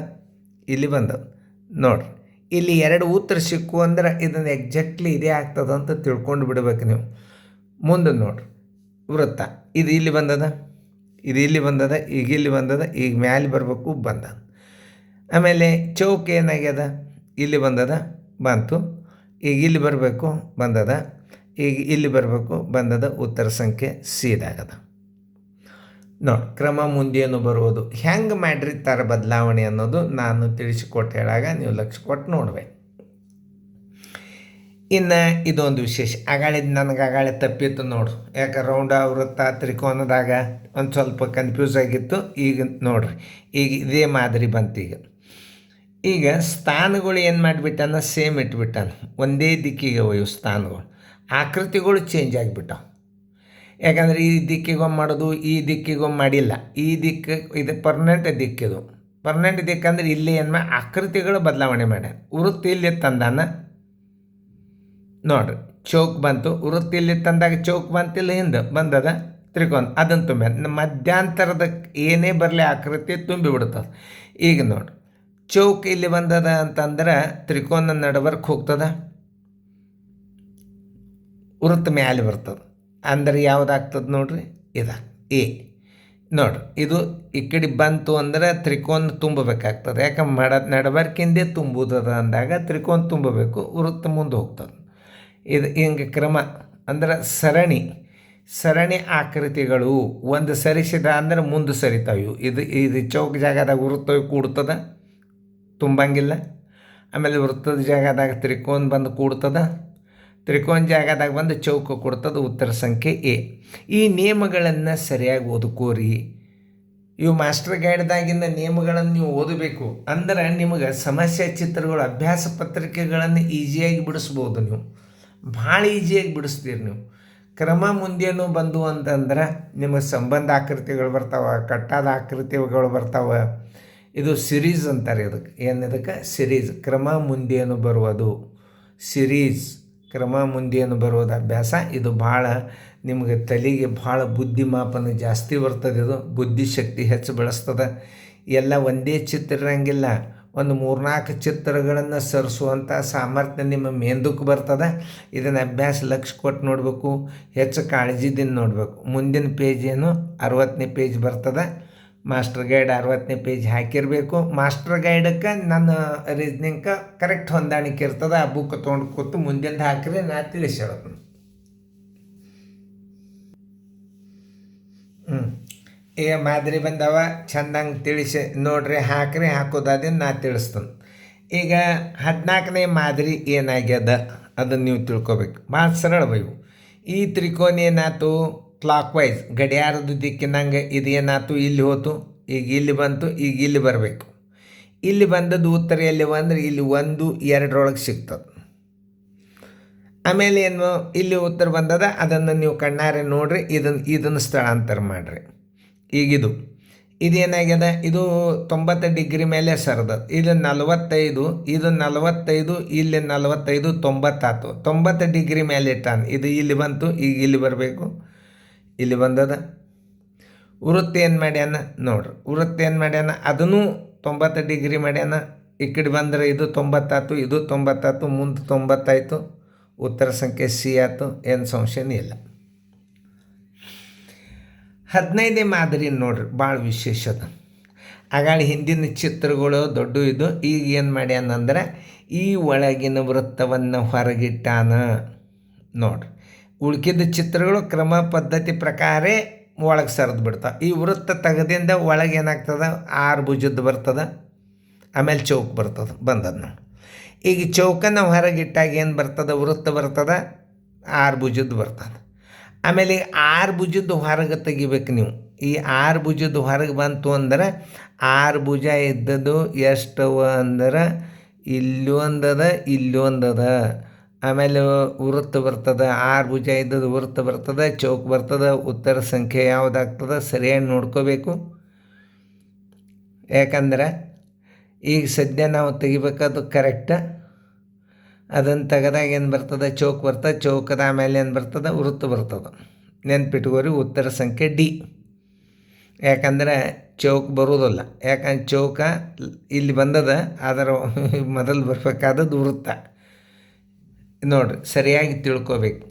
ಇಲ್ಲಿ ಬಂದದ. ನೋಡ್ರಿ ಇಲ್ಲಿ 2 ಉತ್ತರ ಸಿಕ್ಕು ಅಂದ್ರೆ ಇದನ್ನು ಎಕ್ಸಾಕ್ಟ್ಲಿ ಇದೇ ಆಗ್ತದೆ ಅಂತ ತಿಳ್ಕೊಂಡು ಬಿಡ್ಬೇಕು ನೀವು. ಮುಂದೆ ನೋಡ್ರಿ ವೃತ್ತ, ಇದು ಇಲ್ಲಿ ಬಂದದ, ಇದು ಇಲ್ಲಿ ಬಂದದ, ಈಗ ಇಲ್ಲಿ ಬಂದದ, ಈಗ ಮ್ಯಾಲೆ ಬರಬೇಕು, ಬಂದದ. ಆಮೇಲೆ ಚೌಕ ಏನಾಗ್ಯದ, ಇಲ್ಲಿ ಬಂದದ, ಬಂತು, ಈಗ ಇಲ್ಲಿ ಬರಬೇಕು, ಬಂದದ, ಈಗ ಇಲ್ಲಿ ಬರಬೇಕು, ಬಂದದ. ಉತ್ತರ ಸಂಖ್ಯೆ ಸಿದಾಗದ. ನೋಡಿ ಕ್ರಮ ಮುಂದೇನು ಬರುವುದು ಹೆಂಗೆ ಮಾಡಿರ್ತಾರೆ ಬದಲಾವಣೆ ಅನ್ನೋದು ನಾನು ತಿಳಿಸಿಕೊಟ್ಟು ಹೇಳಾಗ ನೀವು ಲಕ್ಷ್ಯ ಕೊಟ್ಟು ನೋಡ್ಬೇಕು. ಇನ್ನು ಇದೊಂದು ವಿಶೇಷ, ನನಗೆ ತಪ್ಪಿತ್ತು ನೋಡ್ರಿ. ಯಾಕೆ ರೌಂಡ ವೃತ್ತ ತ್ರಿಕೋನದಾಗ ಒಂದು ಸ್ವಲ್ಪ ಕನ್ಫ್ಯೂಸ್ ಆಗಿತ್ತು. ಈಗ ನೋಡ್ರಿ ಈಗ ಇದೇ ಮಾದರಿ ಬಂತು. ಈಗ ಸ್ಥಾನಗಳು ಏನು ಮಾಡಿಬಿಟ್ಟಾನ, ಸೇಮ್ ಇಟ್ಬಿಟ್ಟಾನ, ಒಂದೇ ದಿಕ್ಕಿಗೆ ಇವು ಸ್ಥಾನಗಳು. ಆಕೃತಿಗಳು ಚೇಂಜ್ ಆಗಿಬಿಟ್ಟಾವ. ಯಾಕಂದರೆ ಈ ದಿಕ್ಕಿಗೊಮ್ಮೆ ಮಾಡೋದು, ಈ ದಿಕ್ಕಿಗೊಮ್ಮೆ ಮಾಡಿಲ್ಲ. ಈ ದಿಕ್ಕು ಇದು ಪರ್ಮನೆಂಟ್ ದಿಕ್ಕಿದು. ಪರ್ಮನೆಂಟ್ ದಿಕ್ಕಂದ್ರೆ ಇಲ್ಲಿ ಏನು ಆಕೃತಿಗಳು ಬದಲಾವಣೆ ಮಾಡ್ಯಾನ. ವೃತ್ತಿ ಇಲ್ಲಿ ತಂದಾನ, ನೋಡ್ರಿ ಚೌಕ್ ಬಂತು. ವೃತ್ತಿ ಇಲ್ಲಿ ತಂದಾಗ ಚೌಕ್ ಬಂತಿಲ್ಲ, ಹಿಂದೆ ಬಂದದ ತ್ರಿಕೋನ, ಅದನ್ನು ತುಂಬ ಮಧ್ಯಾಂತರದ ಏನೇ ಬರಲಿ ಆಕೃತಿ ತುಂಬಿಬಿಡ್ತದೆ. ಈಗ ನೋಡ್ರಿ ಚೌಕ್ ಇಲ್ಲಿ ಬಂದದ ಅಂತಂದ್ರೆ ತ್ರಿಕೋನ ನಡಬರ್ಕ್ ಹೋಗ್ತದ, ವೃತ್ತ ಮ್ಯಾಲೆ ಬರ್ತದೆ. ಅಂದ್ರೆ ಯಾವುದಾಗ್ತದೆ ನೋಡ್ರಿ, ಇದು ಎ. ನೋಡ್ರಿ ಇದು ಈ ಕಡೆ ಬಂತು ಅಂದ್ರೆ ತ್ರಿಕೋನ ತುಂಬಬೇಕಾಗ್ತದೆ. ಯಾಕಂದ್ರೆ ನಡಬರ್ಕಿಂದೇ ತುಂಬುದದ ಅಂದಾಗ ತ್ರಿಕೋನ ತುಂಬಬೇಕು, ವೃತ್ತ ಮುಂದೆ ಹೋಗ್ತದೆ. ಇದು ಹಿಂಗೆ ಕ್ರಮ ಅಂದ್ರೆ ಸರಣಿ ಆಕೃತಿಗಳು ಒಂದು ಸರಿಸಿದ ಅಂದ್ರೆ ಮುಂದೆ ಸರಿತಾವೆ. ಇದು ಚೌಕ ಜಾಗದಾಗ ವೃತ್ತ ಕೂಡ್ತದ, ತುಂಬಂಗಿಲ್ಲ. ಆಮೇಲೆ ವೃತ್ತದ ಜಾಗದಾಗ ತ್ರಿಕೋನ ಬಂದು ಕೂಡ್ತದ, ತ್ರಿಕೋನ ಜಾಗದಾಗ ಬಂದು ಚೌಕ ಕೊಡ್ತದೆ. ಉತ್ತರ ಸಂಖ್ಯೆ ಎ. ಈ ನಿಯಮಗಳನ್ನು ಸರಿಯಾಗಿ ಓದ್ಕೋರಿ. ಇವು ಮಾಸ್ಟರ್ ಗೈಡ್ದಾಗಿನ ನಿಯಮಗಳನ್ನು ನೀವು ಓದಬೇಕು. ಅಂದ್ರೆ ನಿಮಗೆ ಸಮಸ್ಯೆ ಚಿತ್ರಗಳು, ಅಭ್ಯಾಸ ಪತ್ರಿಕೆಗಳನ್ನು ಈಸಿಯಾಗಿ ಬಿಡಿಸ್ಬೋದು. ನೀವು ಭಾಳ ಈಸಿಯಾಗಿ ಬಿಡಿಸ್ತೀರಿ. ನೀವು ಕ್ರಮ ಮುಂದೇನು ಬಂದು ಅಂತಂದ್ರೆ ನಿಮಗೆ ಸಂಬಂಧ ಆಕೃತಿಗಳು ಬರ್ತಾವೆ, ಕಟ್ಟಾದ ಆಕೃತಿಗಳು ಬರ್ತಾವೆ. ಇದು ಸಿರೀಸ್ ಅಂತಾರೆ. ಇದಕ್ಕೆ ಸಿರೀಸ್. ಕ್ರಮ ಮುಂದೇನು ಬರುವುದು ಸಿರೀಸ್, ಕ್ರಮ ಮುಂದೇನು ಬರುವುದು ಅಭ್ಯಾಸ. ಇದು ಭಾಳ ನಿಮಗೆ ತಲೆಗೆ ಭಾಳ ಬುದ್ಧಿಮಾಪನ ಜಾಸ್ತಿ ಬರ್ತದೆ. ಇದು ಬುದ್ಧಿಶಕ್ತಿ ಹೆಚ್ಚು ಬೆಳೆಸ್ತದೆ. ಎಲ್ಲ ಒಂದೇ ಚಿತ್ರ ಇರೋಂಗಿಲ್ಲ, ಒಂದು 3-4 ಚಿತ್ರಗಳನ್ನು ಸರಿಸುವಂಥ ಸಾಮರ್ಥ್ಯ ನಿಮ್ಮ ಮೇಂದಕ್ಕೆ ಬರ್ತದೆ. ಇದನ್ನು ಅಭ್ಯಾಸ ಲಕ್ಷ್ಯ ಕೊಟ್ಟು ನೋಡಬೇಕು, ಹೆಚ್ಚು ಕಾಳಜಿದಿಂದ ನೋಡಬೇಕು. ಮುಂದಿನ ಪೇಜ್ ಏನು 60ನೇ ಪೇಜ್ ಬರ್ತದೆ. ಮಾಸ್ಟರ್ ಗೈಡ್ 60ನೇ ಪೇಜ್ ಹಾಕಿರಬೇಕು. ಮಾಸ್ಟರ್ ಗೈಡಕ್ಕೆ ನನ್ನ ರೀಸ್ನಿಂಗ್ಗೆ ಕರೆಕ್ಟ್ ಹೊಂದಾಣಿಕೆ ಇರ್ತದೆ. ಆ ಬುಕ್ ತೊಗೊಂಡು ಕೂತು ಮುಂದಿನ ಹಾಕಿರಿ, ನಾ ತಿಳಿಸಿ ಹೇಳೋದು. ಈಗ ಮಾದರಿ ಬಂದವ ಚೆಂದಂಗೆ ತಿಳಿಸಿ ನೋಡ್ರಿ, ಹಾಕ್ರಿ, ಹಾಕೋದಾದಿಂದ ನಾ ತಿಳಿಸ್ತೇನೆ. ಈಗ 14ನೇ ಮಾದರಿ ಏನಾಗ್ಯದ ಅದನ್ನು ನೀವು ತಿಳ್ಕೊಬೇಕು. ಭಾಳ ಸರಳ ಬೈವು. ಈ ತ್ರಿಕೋನ ಏನಾಯ್ತು, ಕ್ಲಾಕ್ ವೈಸ್ ಗಡಿಯಾರದ ದಿಕ್ಕಿನಂಗೆ ಇದು ಏನಾಯ್ತು, ಇಲ್ಲಿ ಹೋತು, ಈಗ ಇಲ್ಲಿ ಬಂತು, ಈಗ ಇಲ್ಲಿ ಬರಬೇಕು. ಇಲ್ಲಿ ಬಂದದ್ದು ಉತ್ತರ ಎಲ್ಲಿ ಬಂದ್ರೆ ಇಲ್ಲಿ 1, 2 ಸಿಗ್ತದೆ. ಆಮೇಲೆ ಏನು, ಇಲ್ಲಿ ಉತ್ತರ ಬಂದದ, ಅದನ್ನು ನೀವು ಕಣ್ಣಾರೆ ನೋಡ್ರಿ, ಇದನ್ನು ಸ್ಥಳಾಂತರ ಮಾಡಿರಿ. ಈಗಿದು ಇದೇನಾಗ್ಯದ, ಇದು 90 ಡಿಗ್ರಿ ಮೇಲೆ ಸರದ, ಇದು 45, ಇದು 45, ಇಲ್ಲಿ 45, 90 ಆಯ್ತು. 90 ಡಿಗ್ರಿ ಮೇಲೆ ಇಟ್ಟಾನ, ಇದು ಇಲ್ಲಿ ಬಂತು, ಈಗ ಇಲ್ಲಿ ಬರಬೇಕು, ಇಲ್ಲಿ ಬಂದದ. ವೃತ್ತ ಏನು ಮಾಡ್ಯಾನ ನೋಡ್ರಿ, ವೃತ್ತ ಏನು ಮಾಡ್ಯಾನ, ಅದನ್ನು 90 ಡಿಗ್ರಿ ಮಾಡ್ಯಾನ. ಈ ಕಡೆ ಬಂದರೆ ಇದು 90 ಆಯ್ತು, ಇದು 90 ಆಯ್ತು, ಮುಂದೆ 90 ಆಯಿತು. ಉತ್ತರ ಸಂಖ್ಯೆ ಸಿ ಆಯ್ತು, ಏನು ಸಂಶಯನೇ ಇಲ್ಲ. 15ನೇ ಮಾದರಿ ನೋಡ್ರಿ, ಭಾಳ ವಿಶೇಷ ಅದ. ಆಗಾಳಿ ಹಿಂದಿನ ಚಿತ್ರಗಳು ದೊಡ್ಡ ಇದು. ಈಗ ಏನು ಮಾಡ್ಯಾನಂದ್ರೆ ಈ ಒಳಗಿನ ವೃತ್ತವನ್ನು ಹೊರಗಿಟ್ಟಾನ ನೋಡ್ರಿ. ಉಳ್ಕಿದ ಚಿತ್ರಗಳು ಕ್ರಮ ಪದ್ಧತಿ ಪ್ರಕಾರ ಒಳಗೆ ಸರಿದು ಬಿಡ್ತಾವೆ. ಈ ವೃತ್ತ ತೆಗೆದಿಂದ ಒಳಗೆ ಏನಾಗ್ತದೆ, 6 ಭುಜದ್ದು ಬರ್ತದೆ, ಆಮೇಲೆ ಚೌಕ್ ಬರ್ತದೆ, ಬಂದದ್ದು ನೋಡಿ. ಈಗ ಚೌಕನ್ನು ಹೊರಗಿಟ್ಟಾಗ ಏನು ಬರ್ತದೆ, ವೃತ್ತ ಬರ್ತದೆ, 6 ಭುಜದ್ದು ಬರ್ತದೆ. ಆಮೇಲೆ 6 ಭುಜದ್ದು ಹೊರಗೆ ತೆಗಿಬೇಕು ನೀವು. ಈ 6 ಭುಜದ್ದು ಹೊರಗೆ ಬಂತು ಅಂದ್ರೆ 6 ಭುಜ ಇದ್ದದ್ದು ಎಷ್ಟವ ಅಂದ್ರೆ ಇಲ್ಲಿ ಒಂದದ, ಇಲ್ಲಿ ಒಂದದ. ಆಮೇಲೆ ವೃತ್ತ ಬರ್ತದೆ, 6 ಭುಜ ಇದ್ದದ್ದು ವೃತ್ತ ಬರ್ತದೆ, ಚೌಕ್ ಬರ್ತದೆ. ಉತ್ತರ ಸಂಖ್ಯೆ ಯಾವುದಾಗ್ತದೆ ಸರಿಯಾಗಿ ನೋಡ್ಕೋಬೇಕು. ಯಾಕಂದ್ರೆ ಈಗ ಸದ್ಯ ನಾವು ತೆಗಿಬೇಕಾದ್ದು ಕರೆಕ್ಟ್. ಅದನ್ನು ತೆಗೆದಾಗ ಏನು ಬರ್ತದೆ, ಚೌಕ್ ಬರ್ತದೆ. ಚೌಕದ ಆಮೇಲೆ ಏನು ಬರ್ತದೆ, ವೃತ್ತ ಬರ್ತದೆ. ನೆನ್ಪಿಟ್ಕೋರಿ, ಉತ್ತರ ಸಂಖ್ಯೆ ಡಿ. ಯಾಕಂದರೆ ಚೌಕ್ ಬರೋದಿಲ್ಲ, ಯಾಕಂದ್ರೆ ಚೌಕ ಇಲ್ಲಿ ಬಂದದ, ಅದರ ಮೊದಲು ಬರಬೇಕಾದದ್ದು ವೃತ್ತ. ನೋಡಿರಿ, ಸರಿಯಾಗಿ ತಿಳ್ಕೊಬೇಕು.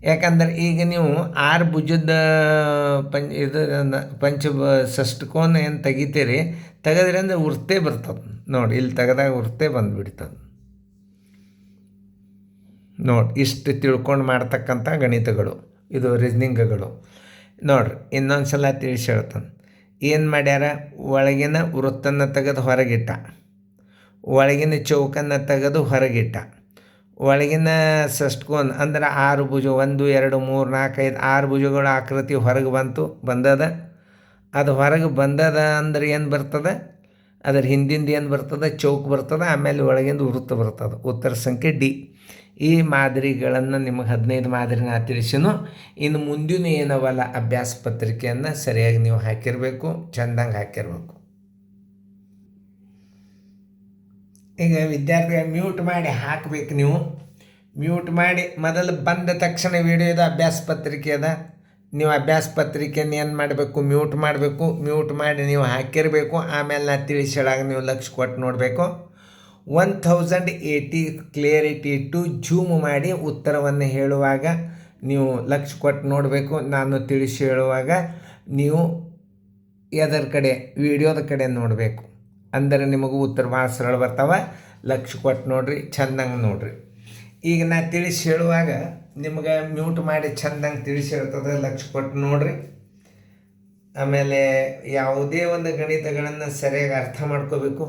ಯಾಕಂದ್ರೆ ಈಗ ನೀವು 6 ಭುಜದ ಪಂಚ ಷಷ್ಠಕೋನ ಏನು ತೆಗಿತೀರಿ, ತೆಗೆದ್ರಿ ಅಂದರೆ ವೃತ್ತೇ ಬರ್ತದೆ ನೋಡಿ. ಇಲ್ಲಿ ತೆಗೆದಾಗ ವೃತ್ತೇ ಬಂದುಬಿಡ್ತದೆ ನೋಡಿ. ಇಷ್ಟು ತಿಳ್ಕೊಂಡು ಮಾಡ್ತಕ್ಕಂಥ ಗಣಿತಗಳು, ಇದು ರೀಸ್ನಿಂಗ್ಗಳು ನೋಡಿರಿ. ಇನ್ನೊಂದು ಸಲ ತಿಳಿಸಿ ಹೇಳ್ತಾನೆ. ಏನು ಮಾಡ್ಯಾರ, ಒಳಗಿನ ವೃತ್ತನ್ನು ತೆಗೆದು ಹೊರಗಿಟ್ಟ, ಒಳಗಿನ ಚೌಕನ್ನು ತೆಗೆದು ಹೊರಗಿಟ್ಟ, ಒಳಗಿನ ಷಷ್ಠಕೋನ ಅಂದ್ರೆ 6 ಭುಜ, 1, 2, 3, 4, 5 6 ಭುಜಗಳ ಆಕೃತಿ ಹೊರಗೆ ಬಂದದ. ಅದು ಹೊರಗೆ ಬಂದದ ಅಂದ್ರೆ ಏನು ಬರ್ತದೆ, ಅದರ ಹಿಂದಿಂದ ಏನು ಬರ್ತದೆ, ಚೌಕ್ ಬರ್ತದೆ. ಆಮೇಲೆ ಒಳಗಿಂದ ವೃತ್ತ ಬರ್ತದೆ. ಉತ್ತರ ಸಂಖ್ಯೆ ಡಿ. ಈ ಮಾದರಿಗಳನ್ನು ನಿಮಗೆ 15 ಮಾದರಿನ ತಿಳಿಸಿನು. ಇನ್ನು ಮುಂದಿನ ಏನವಲ್ಲ ಅಭ್ಯಾಸ ಪತ್ರಿಕೆಯನ್ನು ಸರಿಯಾಗಿ ನೀವು ಹಾಕಿರಬೇಕು, ಚೆಂದಂಗೆ ಹಾಕಿರ್ಬೇಕು. ಈಗ ವಿದ್ಯಾರ್ಥಿಗಳು ಮ್ಯೂಟ್ ಮಾಡಿ ಹಾಕಬೇಕು. ನೀವು ಮ್ಯೂಟ್ ಮಾಡಿ ಮೊದಲು ಬಂದ ತಕ್ಷಣ ವಿಡಿಯೋದ ಅಭ್ಯಾಸ ಪತ್ರಿಕೆ ಅದ. ನೀವು ಅಭ್ಯಾಸ ಪತ್ರಿಕೆಯನ್ನು ಏನು ಮಾಡಬೇಕು, ಮ್ಯೂಟ್ ಮಾಡಬೇಕು. ಮ್ಯೂಟ್ ಮಾಡಿ ನೀವು ಹಾಕಿರಬೇಕು. ಆಮೇಲೆ ನಾ ತಿಳಿಸಿ ಹೇಳಾಗ ನೀವು ಲಕ್ಷ್ಯ ಕೊಟ್ಟು ನೋಡಬೇಕು. 1080 ಕ್ಲಿಯರಿಟಿ ಟು ಜೂಮ್ ಮಾಡಿ ಉತ್ತರವನ್ನು ಹೇಳುವಾಗ ನೀವು ಲಕ್ಷ್ಯ ಕೊಟ್ಟು ನೋಡಬೇಕು. ನಾನು ತಿಳಿಸಿ ಹೇಳುವಾಗ ನೀವು ಅದರ ಕಡೆ ವಿಡಿಯೋದ ಕಡೆ ನೋಡಬೇಕು. ಅಂದರೆ ನಿಮಗೂ ಉತ್ತರ ಭಾಳ ಸರಳ ಬರ್ತಾವೆ. ಲಕ್ಷ್ಯ ಕೊಟ್ಟು ನೋಡಿರಿ, ಚೆಂದಂಗೆ ನೋಡಿರಿ. ಈಗ ನಾ ತಿಳಿಸಿ ಹೇಳುವಾಗ ನಿಮ್ಗೆ ಮ್ಯೂಟ್ ಮಾಡಿ ಚೆಂದಂಗೆ ತಿಳಿಸಿ ಹೇಳ್ತದೆ, ಲಕ್ಷ್ಯ ಕೊಟ್ಟು ನೋಡಿರಿ. ಆಮೇಲೆ ಯಾವುದೇ ಒಂದು ಗಣಿತಗಳನ್ನು ಸರಿಯಾಗಿ ಅರ್ಥ ಮಾಡ್ಕೋಬೇಕು.